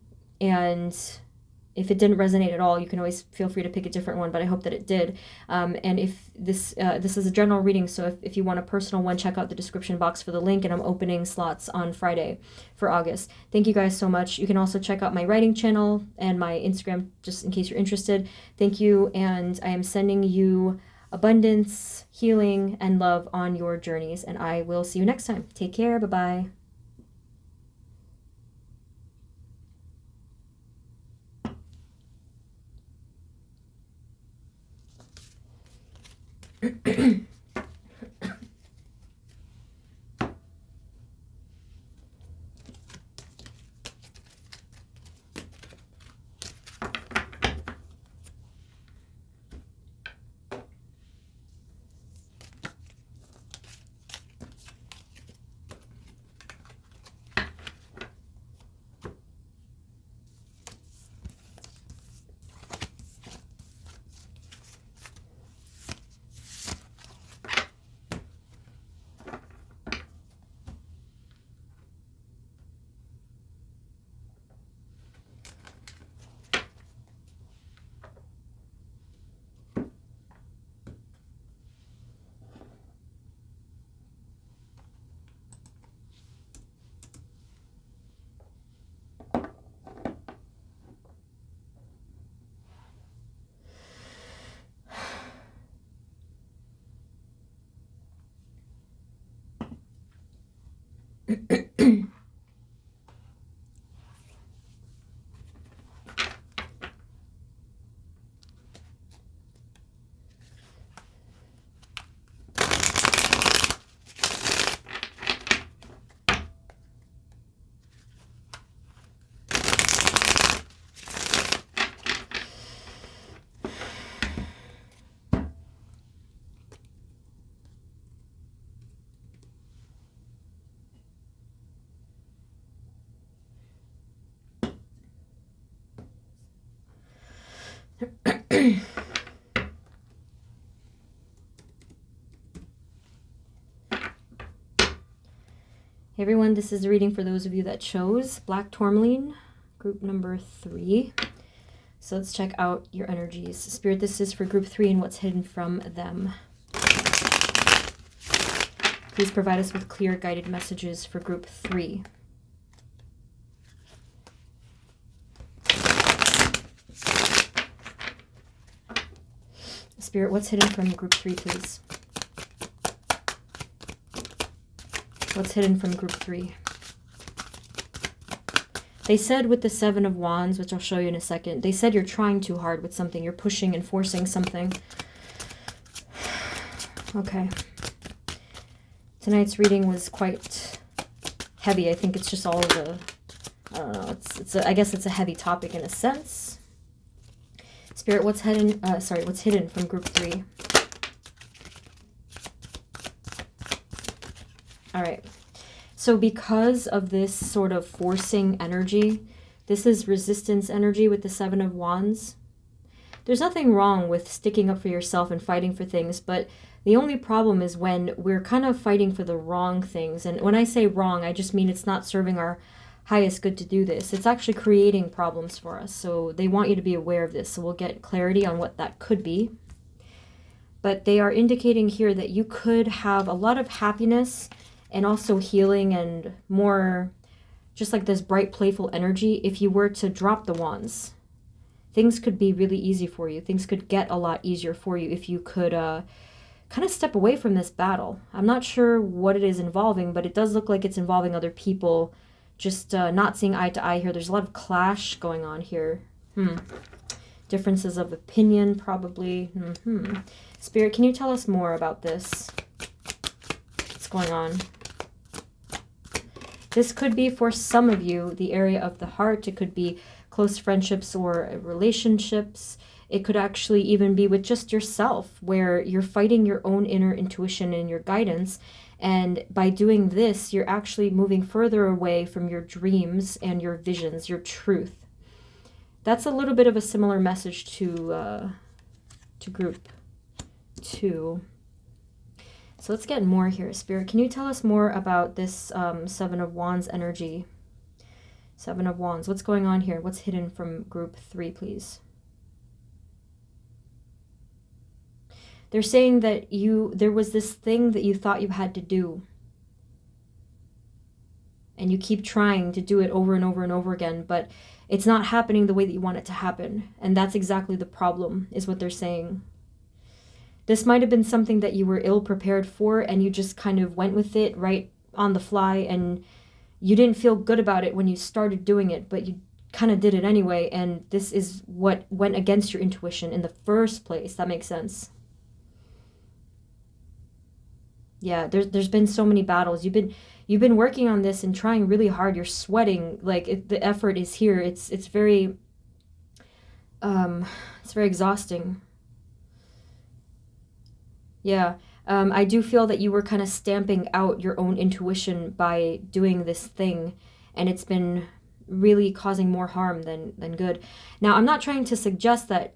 if it didn't resonate at all, you can always feel free to pick a different one, but I hope that it did. And if this is a general reading, so if you want a personal one, check out the description box for the link, and I'm opening slots on Friday for August. Thank you guys so much. You can also check out my writing channel and my Instagram, just in case you're interested. Thank you, and I am sending you abundance, healing, and love on your journeys, and I will see you next time. Take care. Bye-bye. Hey everyone, this is the reading for those of you that chose Black Tourmaline, group number 3. So let's check out your energies. Spirit, this is for group 3 and what's hidden from them. Please provide us with clear guided messages for group 3. Spirit, what's hidden from group 3, please? What's hidden from group 3? They said with the 7 of Wands, which I'll show you in a second, they said you're trying too hard with something. You're pushing and forcing something. Okay. Tonight's reading was quite heavy. I think it's just all the, I don't know, I guess it's a heavy topic in a sense. Spirit, what's hidden, what's hidden from group 3? All right. So because of this sort of forcing energy, this is resistance energy with the 7 of Wands. There's nothing wrong with sticking up for yourself and fighting for things, but the only problem is when we're kind of fighting for the wrong things. And when I say wrong, I just mean it's not serving our highest good to do this. It's actually creating problems for us. So they want you to be aware of this. So we'll get clarity on what that could be. But they are indicating here that you could have a lot of happiness and also healing and more just like this bright, playful energy if you were to drop the wands. Things could be really easy for you. Things could get a lot easier for you if you could kind of step away from this battle. I'm not sure what it is involving, but it does look like it's involving other people. Just not seeing eye to eye here. There's a lot of clash going on here. Differences of opinion, probably. Spirit, can you tell us more about this? What's going on? This could be, for some of you, the area of the heart. It could be close friendships or relationships. It could actually even be with just yourself, where you're fighting your own inner intuition and your guidance. And by doing this, you're actually moving further away from your dreams and your visions, your truth. That's a little bit of a similar message to group 2. So let's get more here. Spirit, can you tell us more about this Seven of Wands energy? Seven of Wands. What's going on here? What's hidden from group 3, please? They're saying that there was this thing that you thought you had to do. And you keep trying to do it over and over and over again, but it's not happening the way that you want it to happen. And that's exactly the problem, is what they're saying. This might have been something that you were ill prepared for, and you just kind of went with it right on the fly, and you didn't feel good about it when you started doing it, but you kind of did it anyway, and this is what went against your intuition in the first place. That makes sense. Yeah, there's been so many battles. You've been working on this and trying really hard. You're sweating, like the effort is here. It's very exhausting. Yeah, I do feel that you were kind of stamping out your own intuition by doing this thing, and it's been really causing more harm than good. Now, I'm not trying to suggest that,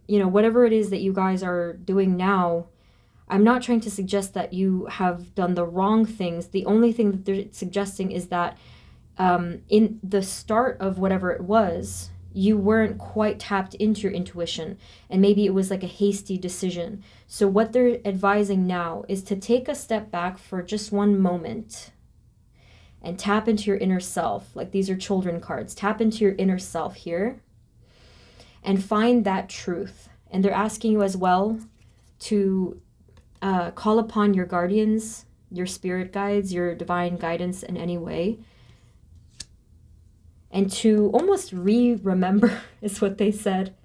whatever it is that you guys are doing now, I'm not trying to suggest that you have done the wrong things. The only thing that they're suggesting is that in the start of whatever it was, you weren't quite tapped into your intuition, and maybe it was like a hasty decision. So what they're advising now is to take a step back for just one moment and tap into your inner self. Like, these are children cards. Tap into your inner self here and find that truth. And they're asking you as well to call upon your guardians, your spirit guides, your divine guidance in any way, and to almost remember is what they said,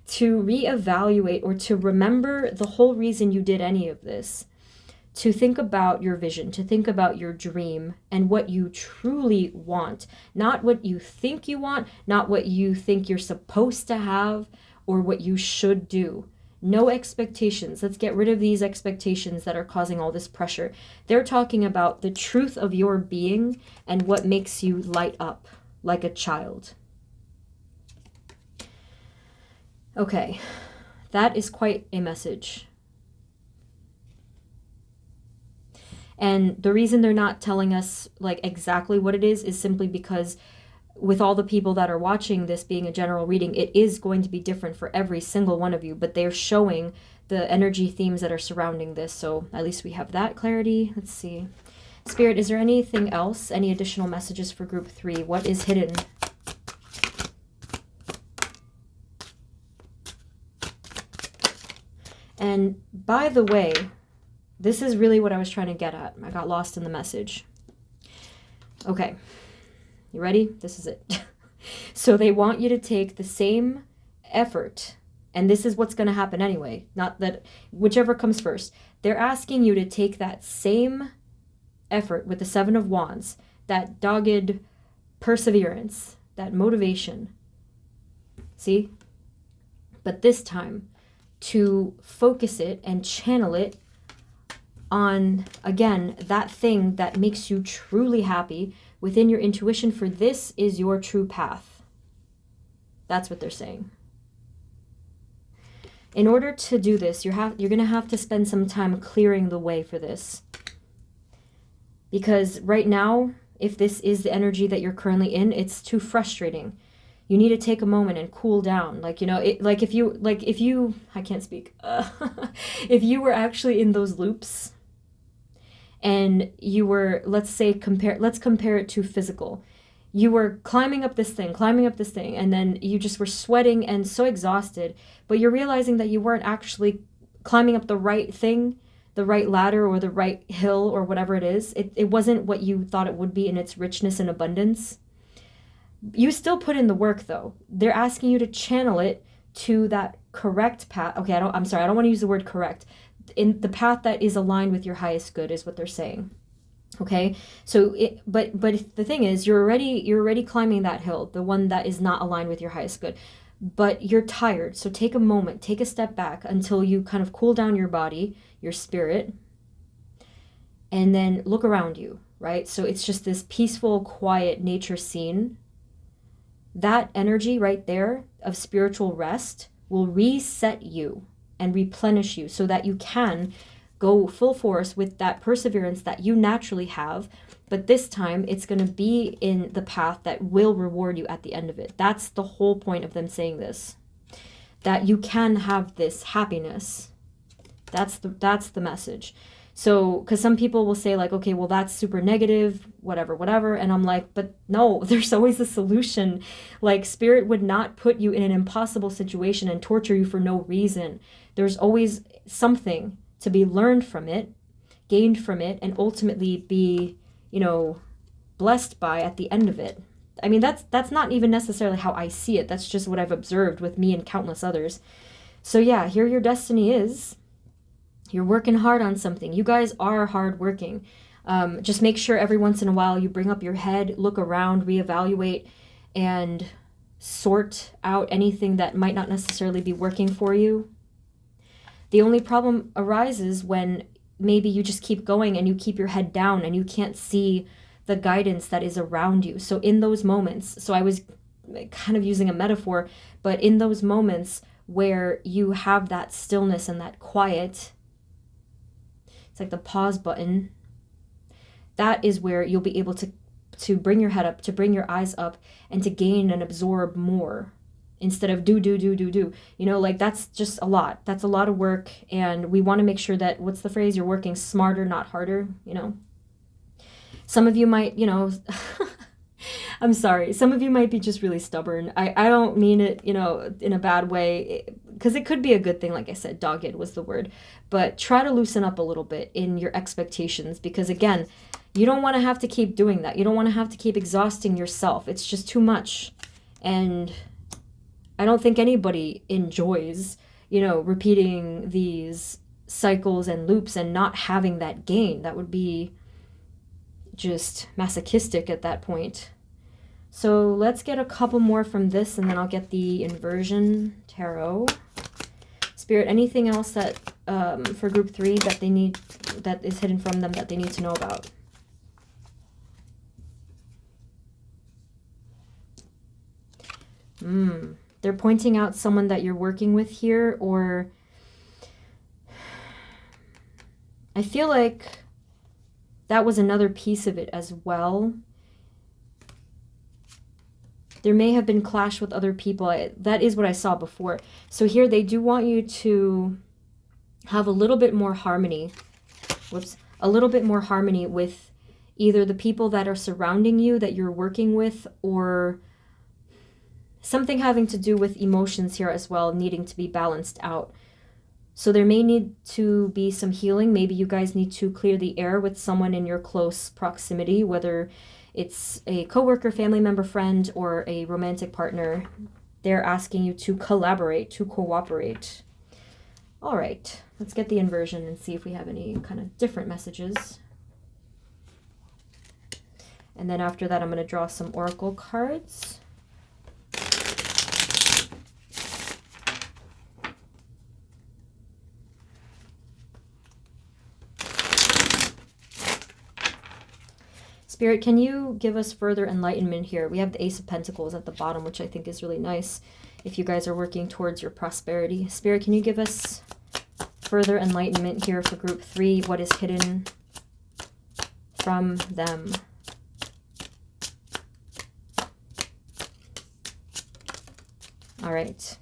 to reevaluate or to remember the whole reason you did any of this, to think about your vision, to think about your dream and what you truly want, not what you think you want, not what you think you're supposed to have or what you should do. No expectations. Let's get rid of these expectations that are causing all this pressure. They're talking about the truth of your being and what makes you light up like a child. Okay, that is quite a message. And the reason they're not telling us like exactly what it is simply because with all the people that are watching this being a general reading, it is going to be different for every single one of you, but they're showing the energy themes that are surrounding this. So at least we have that clarity. Let's see. Spirit, is there anything else? Any additional messages for group 3? What is hidden? And by the way, this is really what I was trying to get at. I got lost in the message. Okay. You ready? This is it. So they want you to take the same effort, and this is what's going to happen anyway. Not that, whichever comes first. They're asking you to take that same effort with the Seven of Wands, that dogged perseverance, that motivation. See? But this time, to focus it and channel it on, again, that thing that makes you truly happy within your intuition, for this is your true path. That's what they're saying. In order to do this, you're going to have to spend some time clearing the way for this. Because right now, if this is the energy that you're currently in, it's too frustrating. You need to take a moment and cool down. Like, if you, I can't speak. If you were actually in those loops and you were, let's compare it to physical. You were climbing up this thing, and then you just were sweating and so exhausted, but you're realizing that you weren't actually climbing up the right thing, the right ladder or the right hill or whatever it is. It wasn't what you thought it would be in its richness and abundance. You still put in the work though. They're asking you to channel it to that correct path. Okay, I don't want to use the word correct. In the path that is aligned with your highest good is what they're saying. Okay, so but the thing is, you're already climbing that hill, the one that is not aligned with your highest good. but you're tired. So take a moment, take a step back until you kind of cool down your body, your spirit, and then look around you, right? So it's just this peaceful, quiet nature scene. That energy right there of spiritual rest will reset you and replenish you so that you can go full force with that perseverance that you naturally have. But this time it's going to be in the path that will reward you at the end of it. That's the whole point of them saying this, that you can have this happiness. That's the message. So, because some people will say like, okay, well, that's super negative, whatever. And I'm like, but no, there's always a solution. Like, spirit would not put you in an impossible situation and torture you for no reason. There's always something to be learned from it, gained from it, and ultimately be, blessed by at the end of it. I mean, that's not even necessarily how I see it. That's just what I've observed with me and countless others. So yeah, here your destiny is. You're working hard on something. You guys are hardworking. Just make sure every once in a while you bring up your head, look around, reevaluate, and sort out anything that might not necessarily be working for you. The only problem arises when maybe you just keep going and you keep your head down and you can't see the guidance that is around you. So in those moments, so I was kind of using a metaphor, but in those moments where you have that stillness and that quiet, it's like the pause button. That is where you'll be able to bring your head up, to bring your eyes up, and to gain and absorb more instead of do. Like that's just a lot. That's a lot of work. And we want to make sure that, what's the phrase? You're working smarter, not harder, Some of you might, I'm sorry. Some of you might be just really stubborn. I don't mean it, in a bad way, because it could be a good thing. Like I said, dogged was the word. But try to loosen up a little bit in your expectations, because again, you don't want to have to keep doing that. You don't want to have to keep exhausting yourself. It's just too much. And I don't think anybody enjoys, repeating these cycles and loops and not having that gain. That would be just masochistic at that point. So let's get a couple more from this, and then I'll get the inversion tarot. Spirit, anything else that for group 3 that they need, that is hidden from them, that they need to know about? They're pointing out someone that you're working with here, or I feel like that was another piece of it as well. There may have been clash with other people. That is what I saw before. So here they do want you to have a little bit more harmony. A little bit more harmony with either the people that are surrounding you, that you're working with, or something having to do with emotions here as well, needing to be balanced out. So there may need to be some healing. Maybe you guys need to clear the air with someone in your close proximity, whether it's a coworker, family member, friend, or a romantic partner. They're asking you to collaborate, to cooperate. All right, let's get the inversion and see if we have any kind of different messages. And then after that, I'm going to draw some oracle cards. Spirit, can you give us further enlightenment here? We have the Ace of Pentacles at the bottom, which I think is really nice if you guys are working towards your prosperity. Spirit, can you give us further enlightenment here for group 3? What is hidden from them? All right.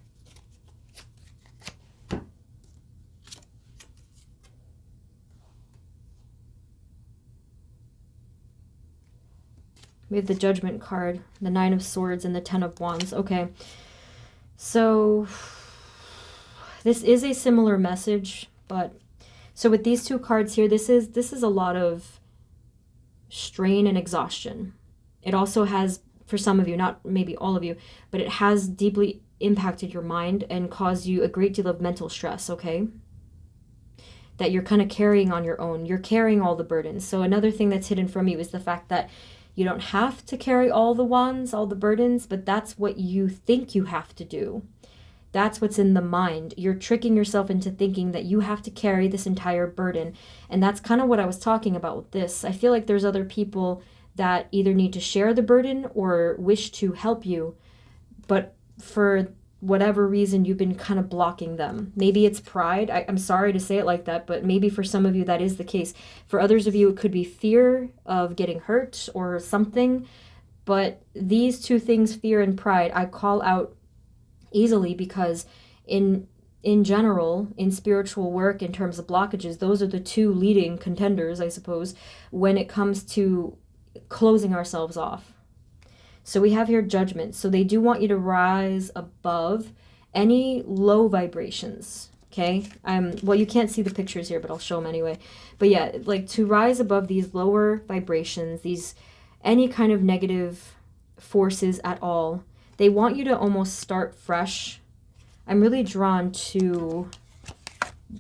We have the Judgment card, the 9 of Swords, and the 10 of Wands. Okay, so this is a similar message, but so with these two cards here, this is a lot of strain and exhaustion. It also has, for some of you, not maybe all of you, but it has deeply impacted your mind and caused you a great deal of mental stress, okay? That you're kind of carrying on your own. You're carrying all the burdens. So another thing that's hidden from you is the fact that You don't have to carry all the wands, all the burdens, but that's what you think you have to do. That's what's in the mind. You're tricking yourself into thinking that you have to carry this entire burden. And that's kind of what I was talking about with this. I feel like there's other people that either need to share the burden or wish to help you, but for whatever reason, you've been kind of blocking them. Maybe it's pride. I'm sorry to say it like that, but maybe for some of you that is the case. For others of you, it could be fear of getting hurt or something. But these two things, fear and pride, I call out easily because in general, in spiritual work, in terms of blockages, those are the two leading contenders, I suppose, when it comes to closing ourselves off. So we have here judgment. So they do want you to rise above any low vibrations, okay? Well, you can't see the pictures here, but I'll show them anyway. But yeah, like to rise above these lower vibrations, any kind of negative forces at all. They want you to almost start fresh. I'm really drawn to,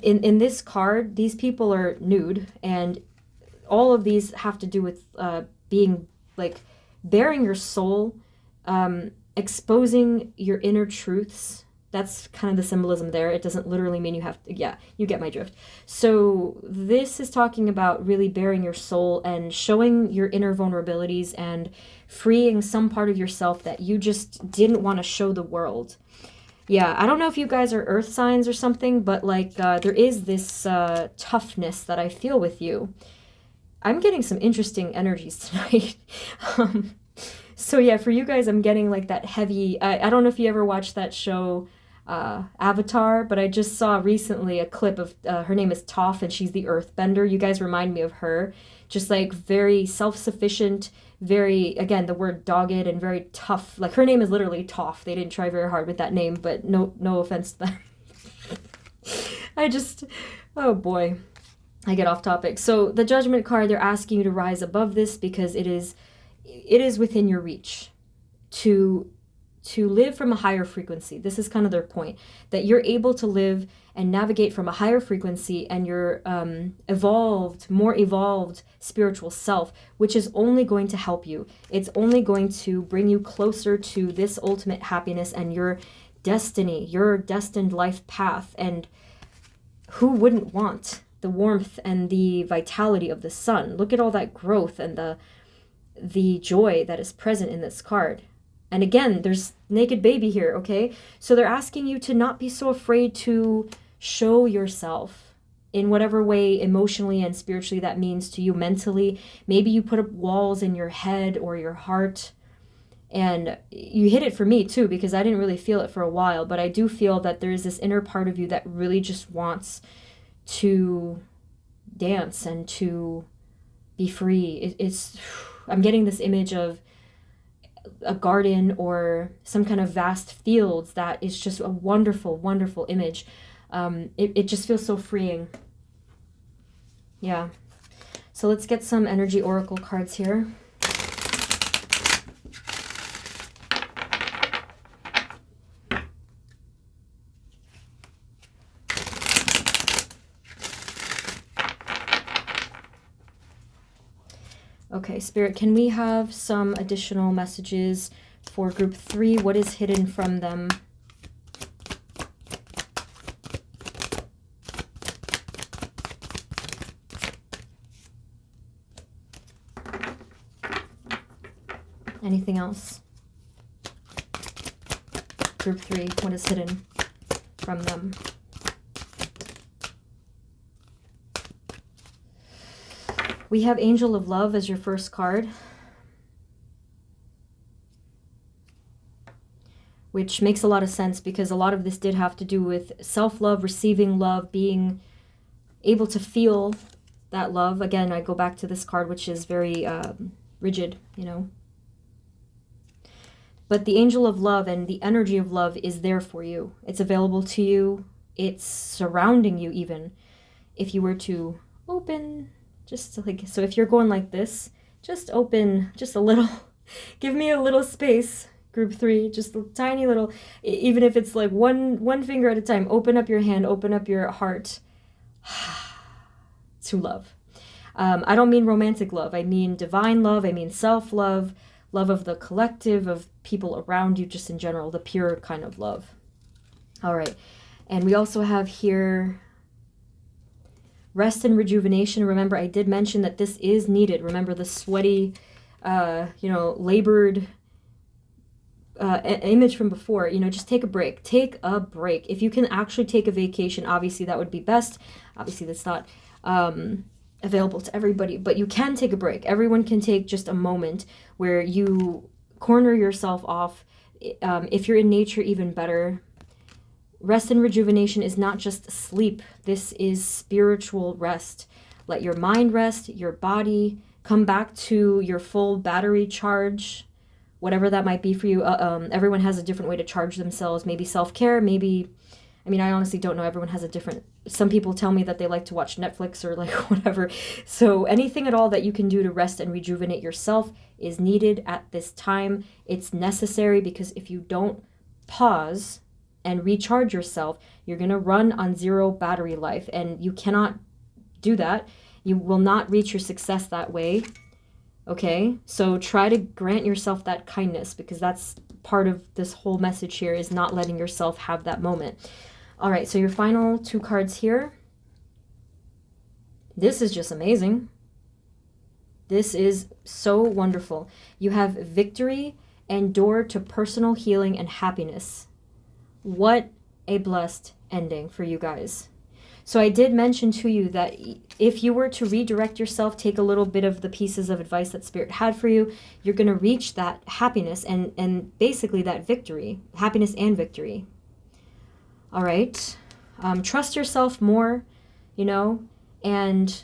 in this card, these people are nude, and all of these have to do with being like, bearing your soul, exposing your inner truths. That's kind of the symbolism there. It doesn't literally mean you have to, yeah, you get my drift. So this is talking about really bearing your soul and showing your inner vulnerabilities and freeing some part of yourself that you just didn't want to show the world. Yeah, I don't know if you guys are earth signs or something, but like there is this toughness that I feel with you. I'm getting some interesting energies tonight. So yeah, for you guys, I'm getting like that heavy, I don't know if you ever watched that show, Avatar, but I just saw recently a clip of, her name is Toph, and she's the earthbender. You guys remind me of her. Just like very self-sufficient, very, again, the word dogged and very tough. Like her name is literally Toph. They didn't try very hard with that name, but no offense to them. Oh boy. I get off topic. So the judgment card, they're asking you to rise above this because it is within your reach to live from a higher frequency. This is kind of their point, that you're able to live and navigate from a higher frequency and your more evolved spiritual self, which is only going to help you. It's only going to bring you closer to this ultimate happiness and your destiny, your destined life path. And who wouldn't want the warmth and the vitality of the sun? Look at all that growth and the joy that is present in this card. And again, there's naked baby here, okay? So they're asking you to not be so afraid to show yourself in whatever way emotionally and spiritually that means to you, mentally. Maybe you put up walls in your head or your heart, and you hit it for me too, because I didn't really feel it for a while, but I do feel that there is this inner part of you that really just wants to dance and to be free. I'm getting this image of a garden or some kind of vast fields that is just a wonderful, wonderful image. It just feels so freeing. Yeah. So let's get some energy oracle cards here. Okay, Spirit, can we have some additional messages for group 3? What is hidden from them? Anything else? Group 3, what is hidden from them? We have Angel of Love as your first card, which makes a lot of sense because a lot of this did have to do with self-love, receiving love, being able to feel that love. Again, I go back to this card, which is very rigid, you know. But the Angel of Love and the energy of love is there for you. It's available to you. It's surrounding you even. If you were to open... just like, so if you're going like this, just open just a little, give me a little space, group 3, just a tiny little, even if it's like one finger at a time, open up your hand, open up your heart to love. I don't mean romantic love. I mean divine love. I mean self-love, love of the collective, of people around you, just in general, the pure kind of love. All right. And we also have here rest and rejuvenation. Remember, I did mention that this is needed. Remember the sweaty, labored image from before. Just take a break. Take a break. If you can actually take a vacation, obviously that would be best. Obviously that's not available to everybody, but you can take a break. Everyone can take just a moment where you corner yourself off. If you're in nature, even better. Rest and rejuvenation is not just sleep. This is spiritual rest. Let your mind rest, your body, come back to your full battery charge, whatever that might be for you. Everyone has a different way to charge themselves. Maybe self-care, maybe, I honestly don't know. Everyone has a different, some people tell me that they like to watch Netflix or like whatever. So anything at all that you can do to rest and rejuvenate yourself is needed at this time. It's necessary, because if you don't pause and recharge yourself, you're going to run on zero battery life, and you cannot do that. You will not reach your success that way. Okay? So try to grant yourself that kindness, because that's part of this whole message here, is not letting yourself have that moment. All right, so your final 2 cards here. This is just amazing. This is so wonderful. You have victory and door to personal healing and happiness. What a blessed ending for you guys. So I did mention to you that if you were to redirect yourself, take a little bit of the pieces of advice that Spirit had for you, you're going to reach that happiness and basically that victory, happiness and victory. All right. Trust yourself more, and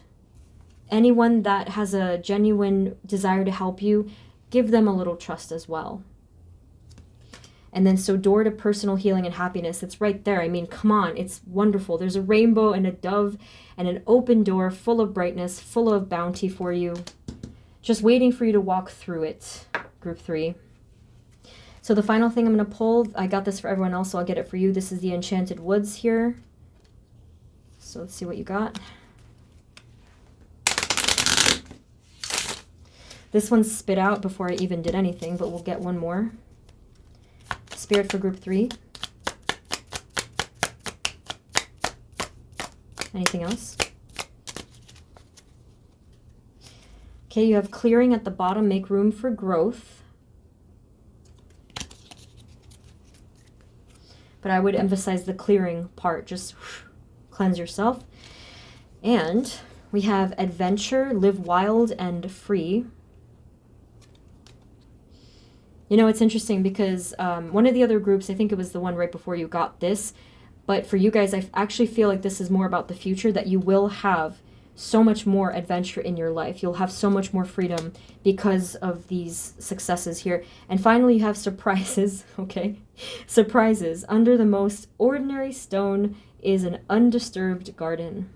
anyone that has a genuine desire to help you, give them a little trust as well. And then so door to personal healing and happiness, it's right there. Come on, it's wonderful. There's a rainbow and a dove and an open door full of brightness, full of bounty for you. Just waiting for you to walk through it, group 3. So the final thing I'm going to pull, I got this for everyone else, so I'll get it for you. This is the Enchanted Woods here. So let's see what you got. This one's spit out before I even did anything, but we'll get one more. Spirit for group 3. Anything else? Okay, you have clearing at the bottom, make room for growth. But I would emphasize the clearing part, just cleanse yourself. And we have adventure, live wild and free. It's interesting because one of the other groups, I think it was the one right before you, got this. But for you guys, I actually feel like this is more about the future, that you will have so much more adventure in your life. You'll have so much more freedom because of these successes here. And finally, you have surprises, okay? Surprises. Under the most ordinary stone is an undisturbed garden.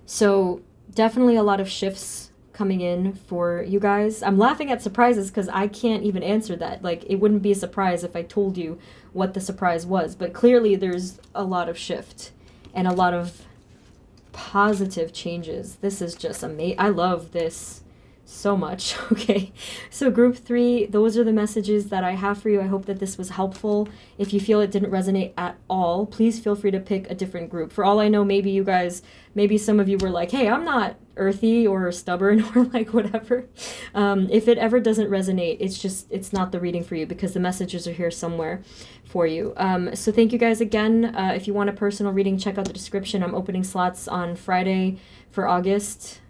So definitely a lot of shifts coming in for you guys. I'm laughing at surprises because I can't even answer that. Like, it wouldn't be a surprise if I told you what the surprise was. But clearly there's a lot of shift and a lot of positive changes. This is just amazing. I love this so much. Okay, so group 3, those are the messages that I have for you. I hope that this was helpful. If you feel it didn't resonate at all, please feel free to pick a different group. For all I know, maybe some of you were like, hey, I'm not earthy or stubborn or like whatever. If it ever doesn't resonate, it's not the reading for you, because the messages are here somewhere for you. So thank you guys again. If you want a personal reading, check out the description. I'm opening slots on Friday for August.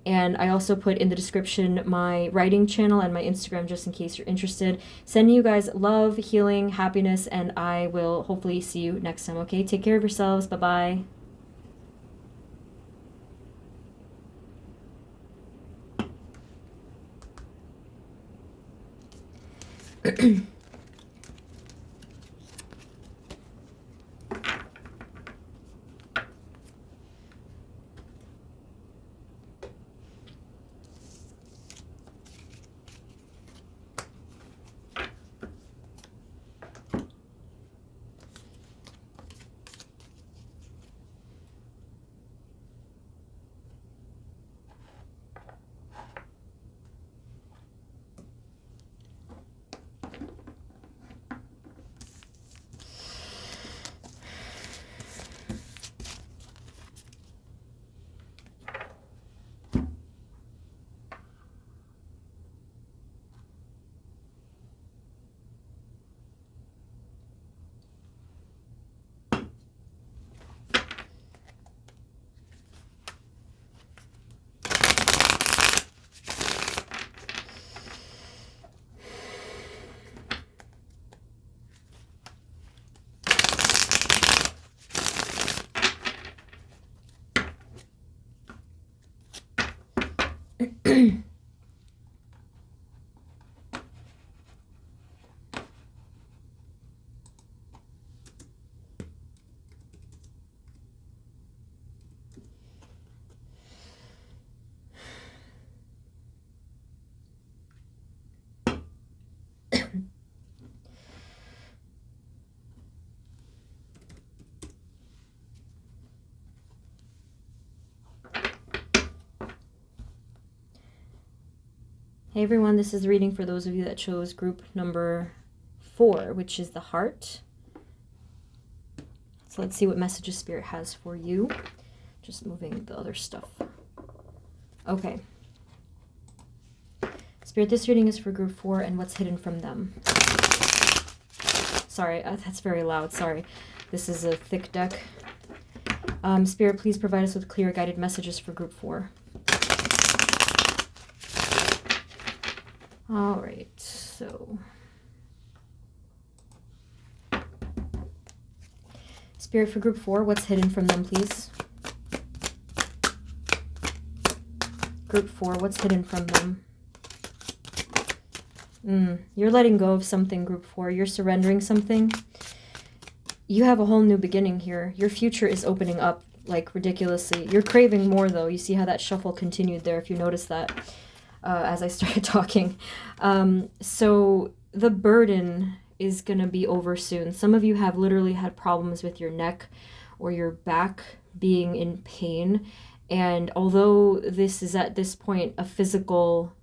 And I also put in the description my writing channel and my Instagram, just in case you're interested. Sending you guys love, healing, happiness, and I will hopefully see you next time, okay? Take care of yourselves. Bye-bye. Hey everyone, this is the reading for those of you that chose group number 4, which is the heart. So let's see what messages Spirit has for you. Just moving the other stuff. Okay. Spirit, this reading is for group 4 and what's hidden from them. Sorry, that's very loud. Sorry. This is a thick deck. Spirit, please provide us with clear guided messages for group 4. All right, so Spirit, for group 4, what's hidden from them, please? Group 4, what's hidden from them? You're letting go of something, group 4. You're surrendering something. You have a whole new beginning here. Your future is opening up, like, ridiculously. You're craving more, though. You see how that shuffle continued there, if you notice that. As I started talking. So the burden is going to be over soon. Some of you have literally had problems with your neck or your back being in pain. And although this is at this point a physical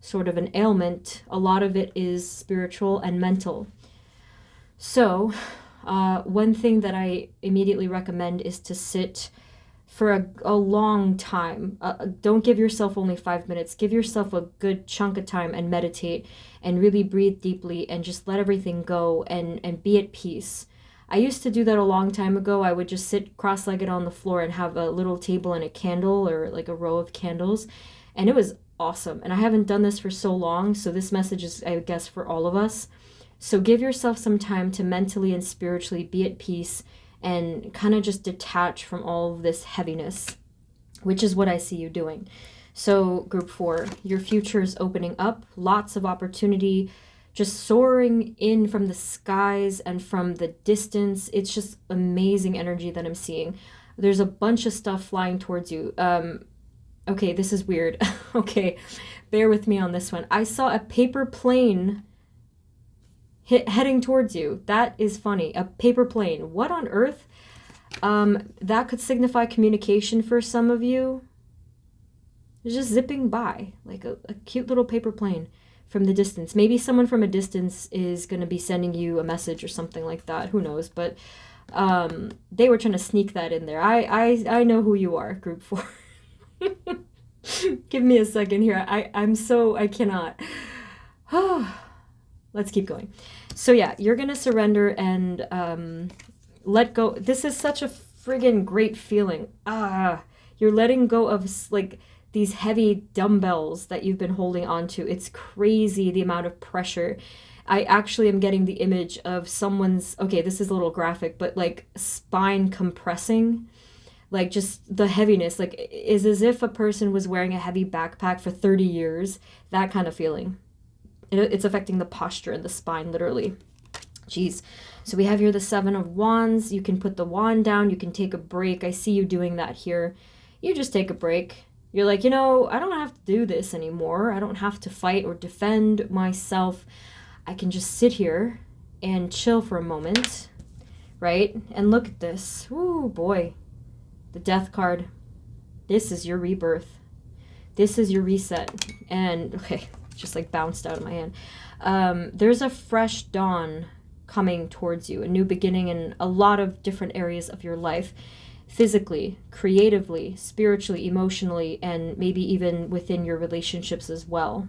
sort of an ailment, a lot of it is spiritual and mental. So one thing that I immediately recommend is to sit for a long time. Don't give yourself only 5 minutes. Give yourself a good chunk of time and meditate and really breathe deeply and just let everything go and be at peace. I used to do that a long time ago. I would just sit cross-legged on the floor and have a little table and a candle or like a row of candles. And it was awesome. And I haven't done this for so long. So this message is, I guess, for all of us. So give yourself some time to mentally and spiritually be at peace and kind of just detach from all of this heaviness, which is what I see you doing. So group 4, your future is opening up, lots of opportunity, just soaring in from the skies and from the distance. It's just amazing energy that I'm seeing. There's a bunch of stuff flying towards you. Okay, this is weird. Okay, bear with me on this one. I saw a paper plane heading towards you. That is funny. A paper plane. What on earth? That could signify communication for some of you. It's just zipping by, like a cute little paper plane from the distance. Maybe someone from a distance is going to be sending you a message or something like that. Who knows? But they were trying to sneak that in there. I know who you are, group 4. Give me a second here. I cannot. Let's keep going. So yeah, you're going to surrender and let go. This is such a friggin' great feeling. You're letting go of like these heavy dumbbells that you've been holding on to. It's crazy the amount of pressure. I actually am getting the image of someone's, okay, this is a little graphic, but like spine compressing, like just the heaviness, like is as if a person was wearing a heavy backpack for 30 years, that kind of feeling. It's affecting the posture and the spine, literally. Jeez. So we have here the 7 of Wands. You can put the wand down. You can take a break. I see you doing that here. You just take a break. You're like, you know, I don't have to do this anymore. I don't have to fight or defend myself. I can just sit here and chill for a moment, right? And look at this. Ooh, boy. The Death card. This is your rebirth. This is your reset. And, okay, just like bounced out of my hand. There's a fresh dawn coming towards you, a new beginning in a lot of different areas of your life, physically, creatively, spiritually, emotionally, and maybe even within your relationships as well.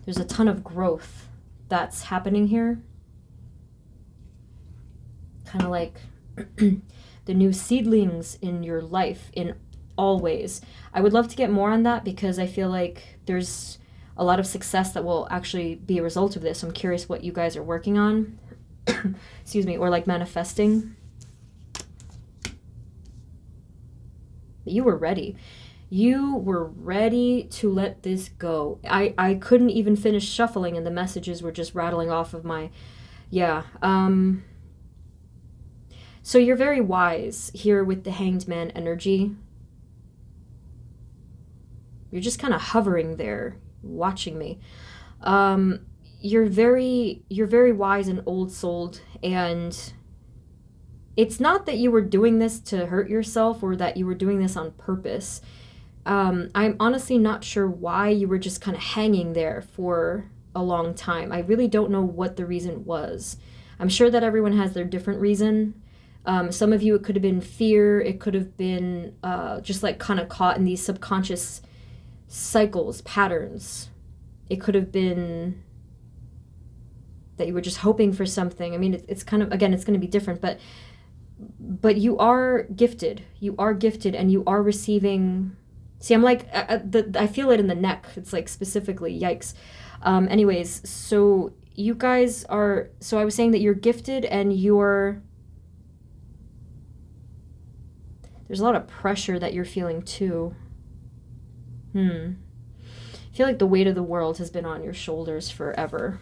There's a ton of growth that's happening here. Kind of like the new seedlings in your life in all ways. I would love to get more on that because I feel like there's a lot of success that will actually be a result of this. I'm curious what you guys are working on. Excuse me, or like manifesting. But you were ready. You were ready to let this go. I couldn't even finish shuffling and the messages were just rattling off of my, yeah. So you're very wise here with the Hanged Man energy. You're just kind of hovering there, watching me. You're very wise and old-souled, and it's not that you were doing this to hurt yourself or that you were doing this on purpose. I'm honestly not sure why you were just kind of hanging there for a long time. I really don't know what the reason was. I'm sure that everyone has their different reason. Some of you, it could have been fear. It could have been just like kind of caught in these subconscious cycles, patterns. It could have been that you were just hoping for something. I mean, it's kind of, again, it's going to be different, but you are gifted. You are gifted and you are receiving. See, I'm like, I feel it in the neck. It's like specifically, yikes. Anyways, so you guys are, so I was saying that you're gifted and there's a lot of pressure that you're feeling too. I feel like the weight of the world has been on your shoulders forever.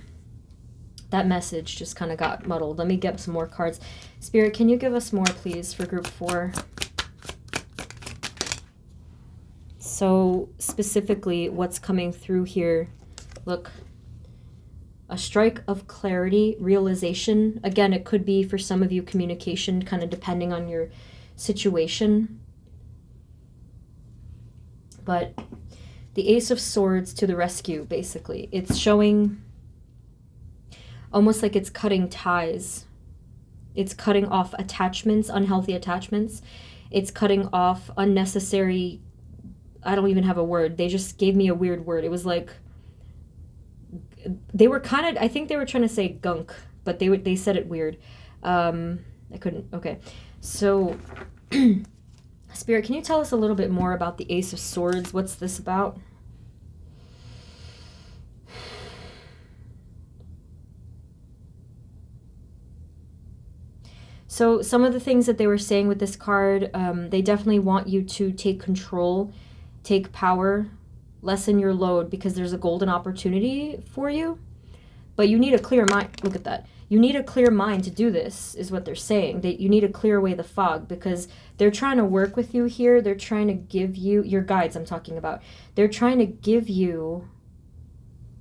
That message just kind of got muddled. Let me get some more cards. Spirit, can you give us more, please, for group 4? So specifically, what's coming through here? Look, a strike of clarity, realization. Again, it could be for some of you communication, kind of depending on your situation. But the Ace of Swords to the rescue, basically. It's showing almost like it's cutting ties. It's cutting off attachments, unhealthy attachments. It's cutting off unnecessary, I don't even have a word. They just gave me a weird word. It was like, they were kind of, I think they were trying to say gunk, but they said it weird. I couldn't, okay. So, Spirit, can you tell us a little bit more about the Ace of Swords? What's this about? So some of the things that they were saying with this card, they definitely want you to take control, take power, lessen your load, because there's a golden opportunity for you. But you need a clear mind. Look at that. You need a clear mind to do this, is what they're saying. You need to clear away the fog, because they're trying to work with you here. They're trying to give you, your guides I'm talking about, they're trying to give you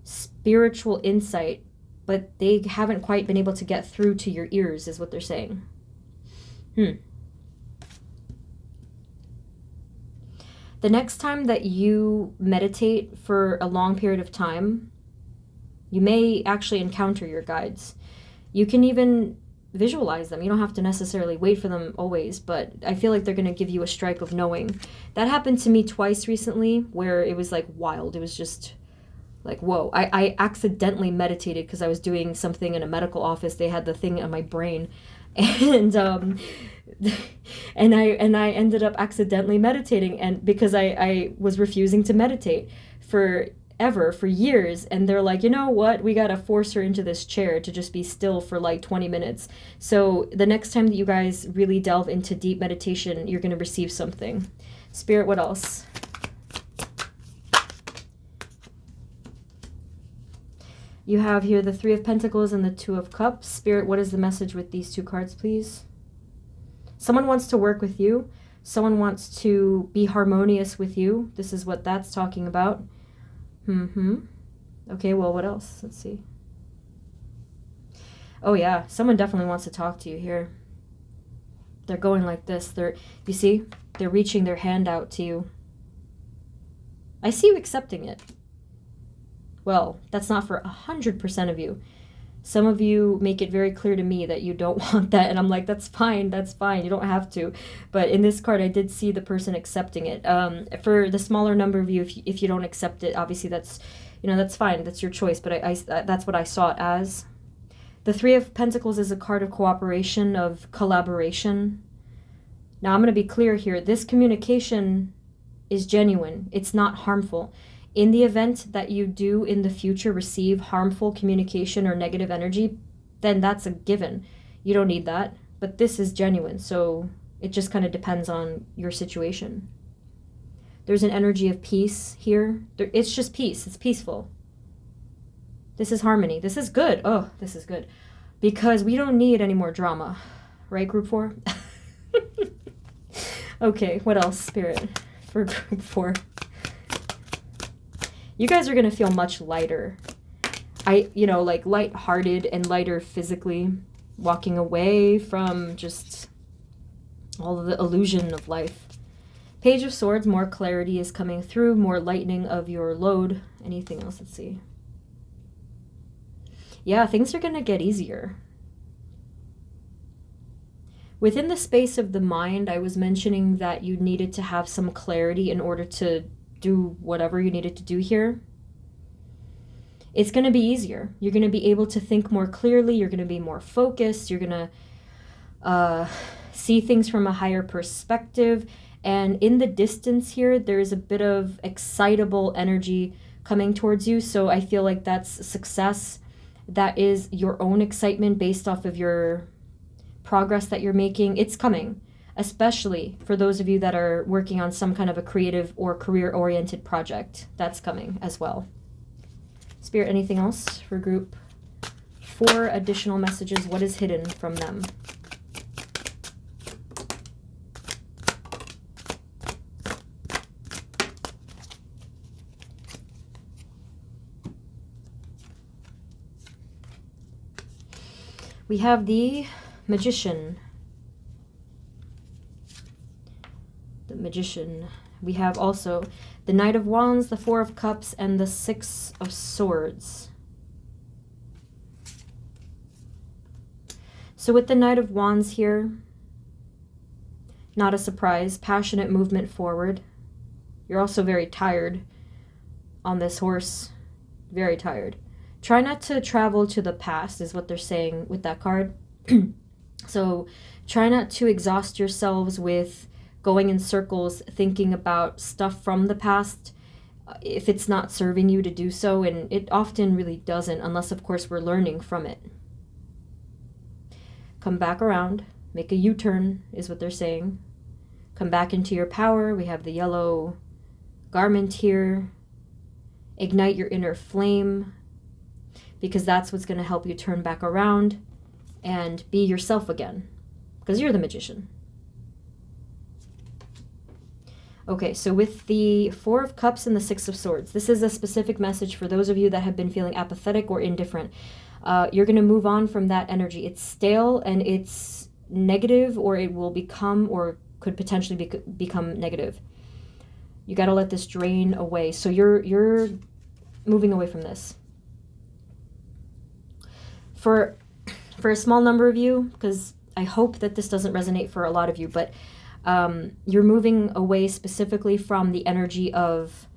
spiritual insight, but they haven't quite been able to get through to your ears, is what they're saying. The next time that you meditate for a long period of time, you may actually encounter your guides. You can even visualize them. You don't have to necessarily wait for them always, but I feel like they're going to give you a strike of knowing. That happened to me twice recently, where it was like wild. It was just like, whoa. I accidentally meditated because I was doing something in a medical office. They had the thing on my brain. And and I ended up accidentally meditating, and because I was refusing to meditate for years, and they're like, you know what, we gotta force her into this chair to just be still for like 20 minutes. So the next time that you guys really delve into deep meditation, you're gonna receive something. Spirit, what else? You have here the Three of Pentacles and the Two of Cups. Spirit, what is the message with these two cards, please? Someone wants to work with you. Someone wants to be harmonious with you. This is what that's talking about. Okay, well, what else? Let's see. Oh, yeah. Someone definitely wants to talk to you here. They're going like this. You see? They're reaching their hand out to you. I see you accepting it. Well, that's not for 100% of you. Some of you make it very clear to me that you don't want that, and I'm like, that's fine, you don't have to. But in this card, I did see the person accepting it. For the smaller number of you, if you don't accept it, obviously that's, that's fine, that's your choice, but I that's what I saw it as. The Three of Pentacles is a card of cooperation, of collaboration. Now, I'm going to be clear here. This communication is genuine. It's not harmful. In the event that you do in the future receive harmful communication or negative energy, then that's a given. You don't need that. But this is genuine, so it just kind of depends on your situation. There's an energy of peace here. It's just peace. It's peaceful. This is harmony. This is good. Oh, this is good. Because we don't need any more drama. Right, group 4? Okay, what else, Spirit, for group 4? You guys are going to feel much lighter. Like lighthearted and lighter physically. Walking away from just all of the illusion of life. Page of Swords, more clarity is coming through, more lightening of your load. Anything else? Let's see. Yeah, things are going to get easier. Within the space of the mind, I was mentioning that you needed to have some clarity in order to do whatever you needed to do here. It's going to be easier. You're going to be able to think more clearly. You're going to be more focused. You're going to see things from a higher perspective. And in the distance here, there's a bit of excitable energy coming towards you. So I feel like that's success. That is your own excitement based off of your progress that you're making. It's coming, especially for those of you that are working on some kind of a creative or career-oriented project. That's coming as well. Spirit, anything else for group 4? Additional messages. What is hidden from them? We have the Magician. The Magician. We have also the Knight of Wands, the Four of Cups, and the Six of Swords. So with the Knight of Wands here, not a surprise, passionate movement forward. You're also very tired on this horse. Very tired. Try not to travel to the past is what they're saying with that card. So try not to exhaust yourselves with going in circles thinking about stuff from the past if it's not serving you to do so, and it often really doesn't unless of course we're learning from it. Come back around, make a U-turn is what they're saying. Come back into your power. We have the yellow garment here. Ignite your inner flame, because that's what's going to help you turn back around and be yourself again, because you're the Magician. Okay, so with the Four of Cups and the Six of Swords, this is a specific message for those of you that have been feeling apathetic or indifferent. You're going to move on from that energy. It's stale and it's negative, or it will become or could potentially become negative. You got to let this drain away. So you're moving away from this. For a small number of you, because I hope that this doesn't resonate for a lot of you, but you're moving away specifically from the energy of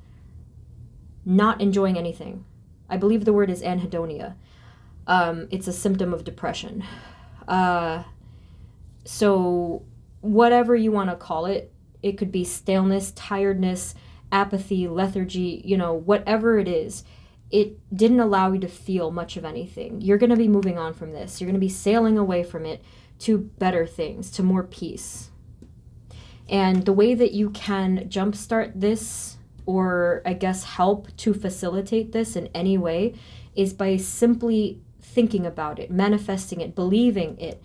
not enjoying anything. I believe the word is anhedonia. It's a symptom of depression. So whatever you want to call it, it could be staleness, tiredness, apathy, lethargy, whatever it is. It didn't allow you to feel much of anything. You're going to be moving on from this. You're going to be sailing away from it to better things, to more peace. And the way that you can jumpstart this, or I guess help to facilitate this in any way, is by simply thinking about it, manifesting it, believing it.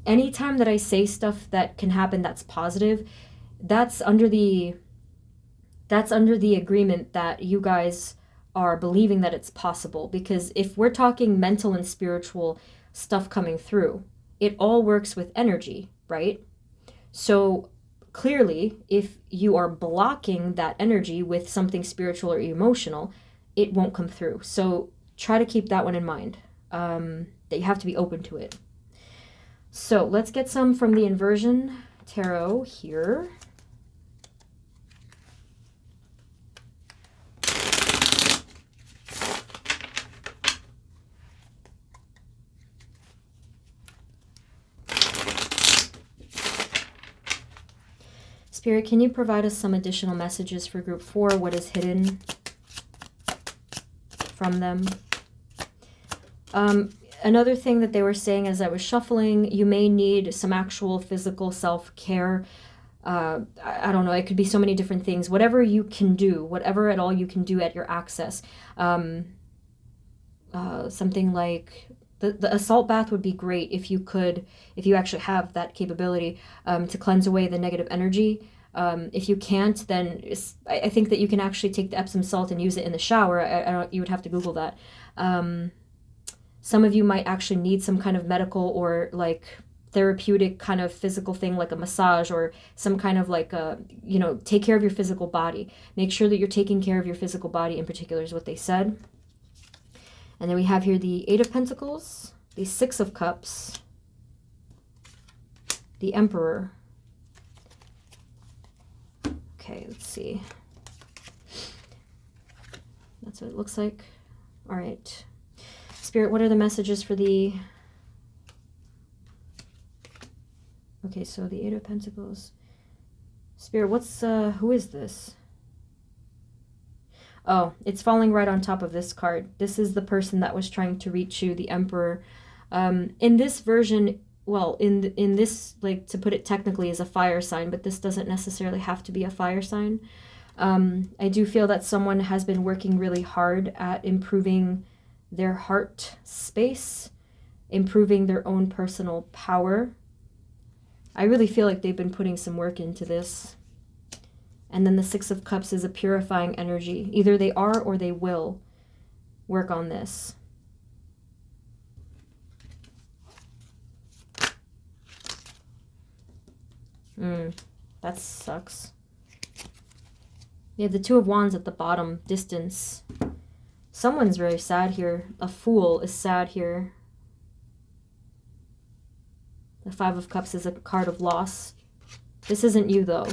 Anytime that I say stuff that can happen that's positive, that's under the agreement that you guys are believing that it's possible. Because if we're talking mental and spiritual stuff coming through, it all works with energy, right? So clearly, if you are blocking that energy with something spiritual or emotional, it won't come through. So try to keep that one in mind, that you have to be open to it. So let's get some from the Inversion Tarot here. Spirit, can you provide us some additional messages for group 4? What is hidden from them? Another thing that they were saying as I was shuffling, you may need some actual physical self-care. I don't know, it could be so many different things. Whatever you can do, whatever at all you can do at your access. Something like the assault bath would be great if you could, if you actually have that capability to cleanse away the negative energy. If you can't, then I think that you can actually take the Epsom salt and use it in the shower. I don't, you would have to Google that. Some of you might actually need some kind of medical or like therapeutic kind of physical thing, like a massage or some kind of like you know, take care of your physical body. Make sure that you're taking care of your physical body in particular is what they said. And then we have here the Eight of Pentacles, the Six of Cups, the Emperor. Okay, let's see. That's what it looks like. All right. Spirit, what are the messages for the... Okay, so the Eight of Pentacles. Spirit, what's, who is this? Oh, it's falling right on top of this card. This is the person that was trying to reach you, the Emperor. In this version, well, in this, like, to put it technically, is a fire sign, but this doesn't necessarily have to be a fire sign. I do feel that someone has been working really hard at improving their heart space, improving their own personal power. I really feel like they've been putting some work into this. And then the Six of Cups is a purifying energy. Either they are or they will work on this. That sucks. You have the Two of Wands at the bottom, distance. Someone's very sad here. A fool is sad here. The Five of Cups is a card of loss. This isn't you, though.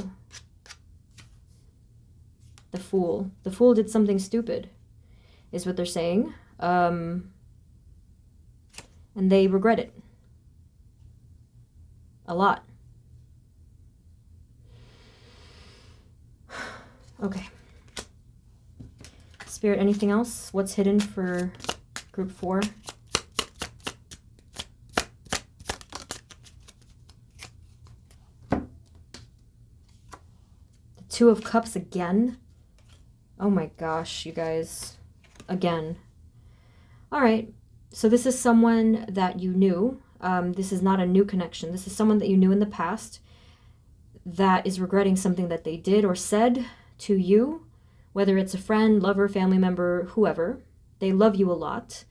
The Fool. The Fool did something stupid, is what they're saying. And they regret it. A lot. Okay. Spirit, anything else? What's hidden for group 4? The Two of Cups again? Oh my gosh, you guys. Again. All right. So this is someone that you knew. This is not a new connection. This is someone that you knew in the past that is regretting something that they did or said to you, whether it's a friend, lover, family member, whoever. They love you a lot.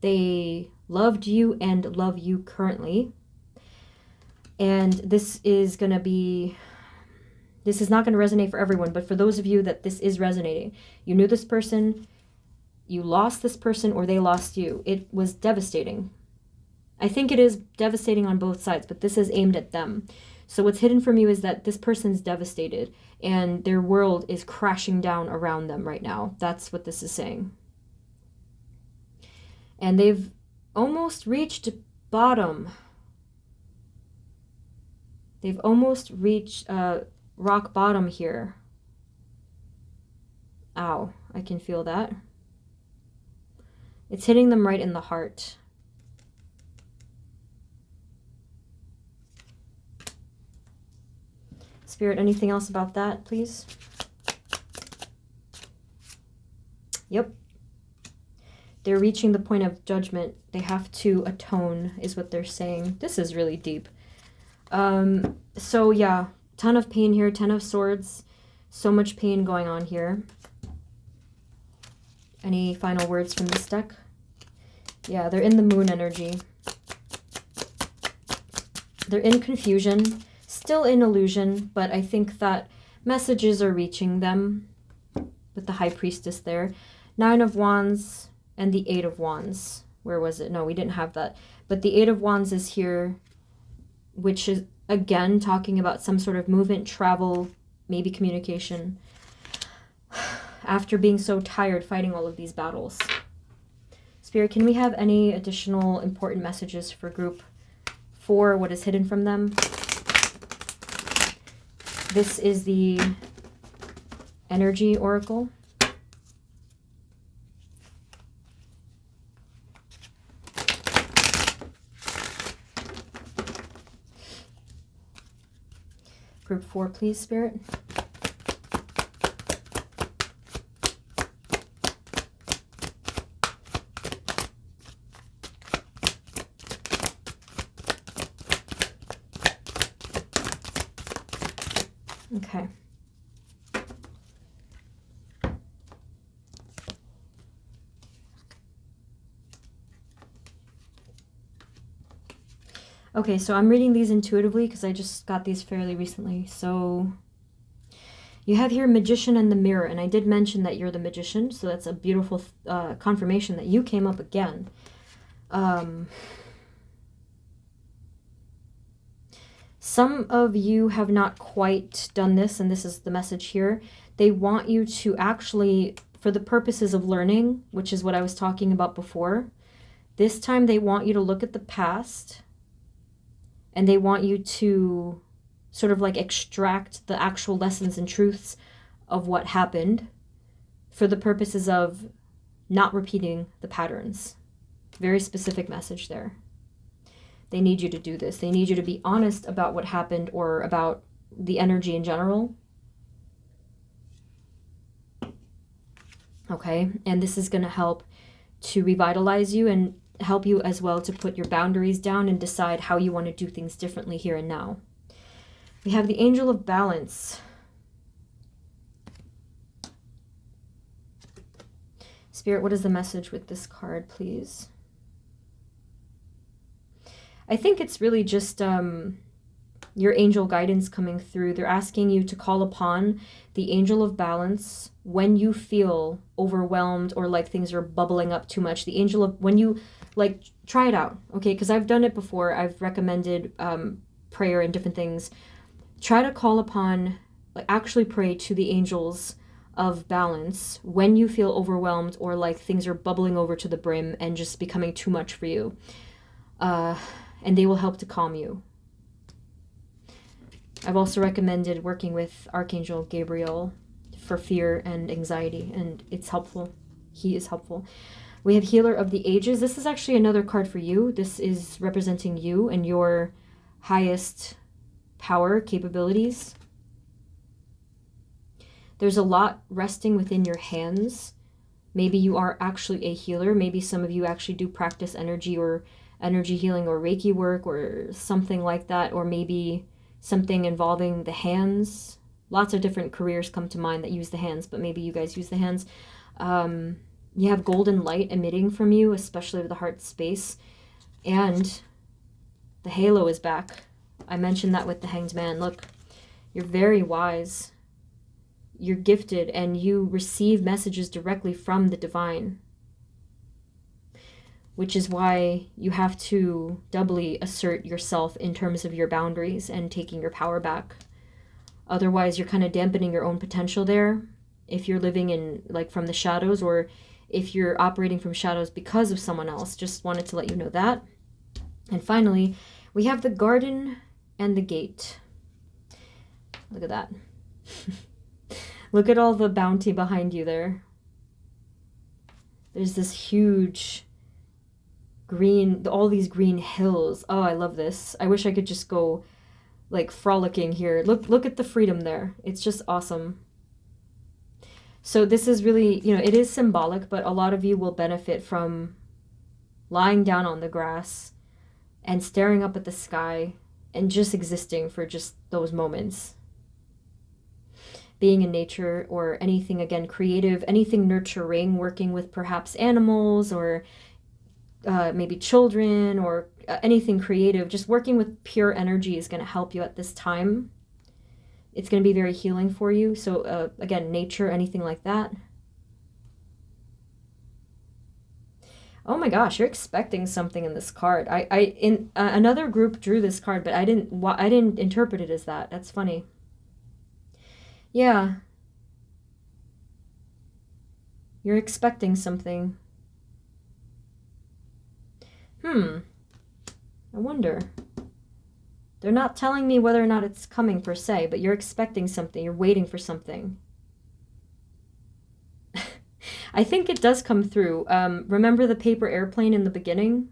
They loved you and love you currently. And this is going to be... This is not going to resonate for everyone, but for those of you that this is resonating, you knew this person, you lost this person, or they lost you. It was devastating. I think it is devastating on both sides, but this is aimed at them. So what's hidden from you is that this person's devastated, and their world is crashing down around them right now. That's what this is saying. And they've almost reached bottom. They've almost reached... rock bottom here. Ow, I can feel that. It's hitting them right in the heart. Spirit, anything else about that, please? Yep. They're reaching the point of judgment. They have to atone, is what they're saying. This is really deep. So yeah. Ton of pain here, Ten of Swords. So much pain going on here. Any final words from this deck? Yeah, they're in the Moon energy. They're in confusion, still in illusion, but I think that messages are reaching them with the High Priestess there. Nine of Wands and the Eight of Wands. Where was it? No, we didn't have that. But the Eight of Wands is here, which is... Again, talking about some sort of movement, travel, maybe communication. After being so tired fighting all of these battles. Spirit, can we have any additional important messages for group 4? What is hidden from them? This is the Energy Oracle. Group 4, please, Spirit. Okay. Okay, so I'm reading these intuitively because I just got these fairly recently. So you have here Magician and the Mirror, and I did mention that you're the Magician, so that's a beautiful confirmation that you came up again. Some of you have not quite done this, and this is the message here. They want you to actually, for the purposes of learning, which is what I was talking about before, this time they want you to look at the past, and they want you to sort of like extract the actual lessons and truths of what happened for the purposes of not repeating the patterns. Very specific message there. They need you to do this. They need you to be honest about what happened or about the energy in general. Okay, and this is going to help to revitalize you and help you as well to put your boundaries down and decide how you want to do things differently here and now. We have the Angel of Balance. Spirit, what is the message with this card, please? I think it's really just your angel guidance coming through. They're asking you to call upon the Angel of Balance when you feel overwhelmed or like things are bubbling up too much. The Angel of, when you, like, try it out, okay? Because I've done it before. I've recommended prayer and different things. Try to call upon, like, actually pray to the angels of balance when you feel overwhelmed or like things are bubbling over to the brim and just becoming too much for you. And they will help to calm you. I've also recommended working with Archangel Gabriel for fear and anxiety, and it's helpful. He is helpful. We have Healer of the Ages. This is actually another card for you. This is representing you and your highest power, capabilities. There's a lot resting within your hands. Maybe you are actually a healer. Maybe some of you actually do practice energy or energy healing or Reiki work or something like that, or maybe something involving the hands. Lots of different careers come to mind that use the hands, but maybe you guys use the hands. You have golden light emitting from you, especially with the heart space, and the halo is back. I mentioned that with the Hanged Man. Look, you're very wise. You're gifted, and you receive messages directly from the divine, which is why you have to doubly assert yourself in terms of your boundaries and taking your power back. Otherwise, you're kind of dampening your own potential there. If you're living in, like, from the shadows, or if you're operating from shadows because of someone else. Just wanted to let you know that. And finally, we have the Garden and the Gate. Look at that. Look at all the bounty behind you there. There's this huge green, all these green hills. Oh, I love this. I wish I could just go like frolicking here. Look at the freedom there. It's just awesome. So this is really, you know, it is symbolic, but a lot of you will benefit from lying down on the grass and staring up at the sky and just existing for just those moments. Being in nature or anything, again, creative, anything nurturing, working with perhaps animals or maybe children or anything creative, just working with pure energy is going to help you at this time. It's going to be very healing for you. So again, nature, anything like that. Oh my gosh, you're expecting something in this card. Another group drew this card, but I didn't interpret it as that. That's funny. Yeah. You're expecting something. I wonder. They're not telling me whether or not it's coming per se, but you're expecting something. You're waiting for something. I think it does come through. Remember the paper airplane in the beginning?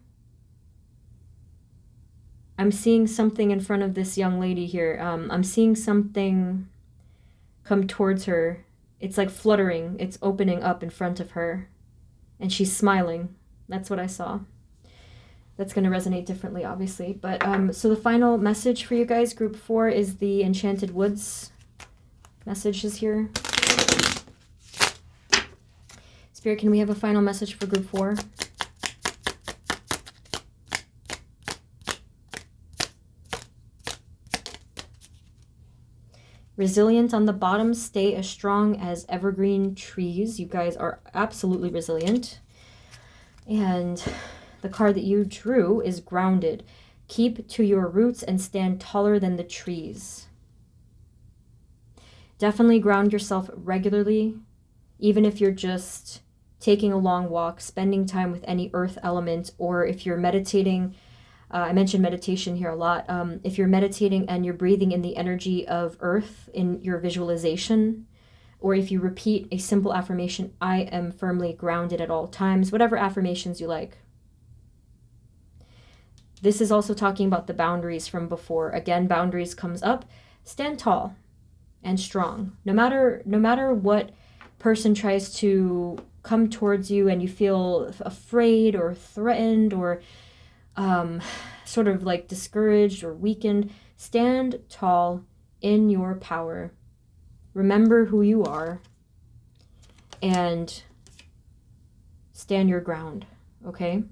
I'm seeing something in front of this young lady here. I'm seeing something come towards her. It's like fluttering. It's opening up in front of her. And she's smiling. That's what I saw. That's going to resonate differently, obviously. But so the final message for you guys, group 4, is the Enchanted Woods messages here. Spirit, can we have a final message for group 4? Resilient on the bottom, stay as strong as evergreen trees. You guys are absolutely resilient. And the card that you drew is grounded. Keep to your roots and stand taller than the trees. Definitely ground yourself regularly, even if you're just taking a long walk, spending time with any earth element, or if you're meditating. I mentioned meditation here a lot. If you're meditating and you're breathing in the energy of earth in your visualization, or if you repeat a simple affirmation, I am firmly grounded at all times, whatever affirmations you like. This is also talking about the boundaries from before. Again, boundaries comes up. Stand tall and strong. No matter what person tries to come towards you and you feel afraid or threatened or sort of like discouraged or weakened, stand tall in your power. Remember who you are and stand your ground, okay?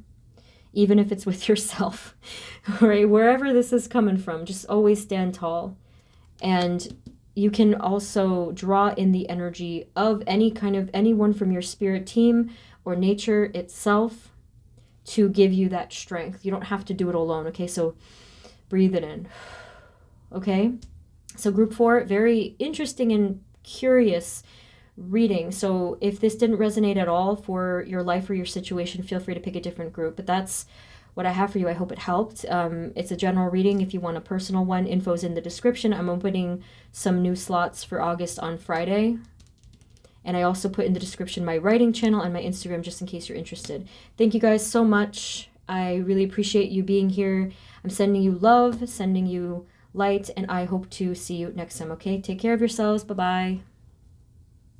Even if it's with yourself, right? Wherever this is coming from, just always stand tall. And you can also draw in the energy of anyone from your spirit team or nature itself to give you that strength. You don't have to do it alone, okay? So breathe it in, okay? So group 4, very interesting and curious reading. So if this didn't resonate at all for your life or your situation, feel free to pick a different group. But that's what I have for you. I hope it helped. It's a general reading. If you want a personal one, info's in the description. I'm opening some new slots for August on Friday. And I also put in the description my writing channel and my Instagram just in case you're interested. Thank you guys so much. I really appreciate you being here. I'm sending you love, sending you light, and I hope to see you next time, okay? Take care of yourselves. Bye-bye.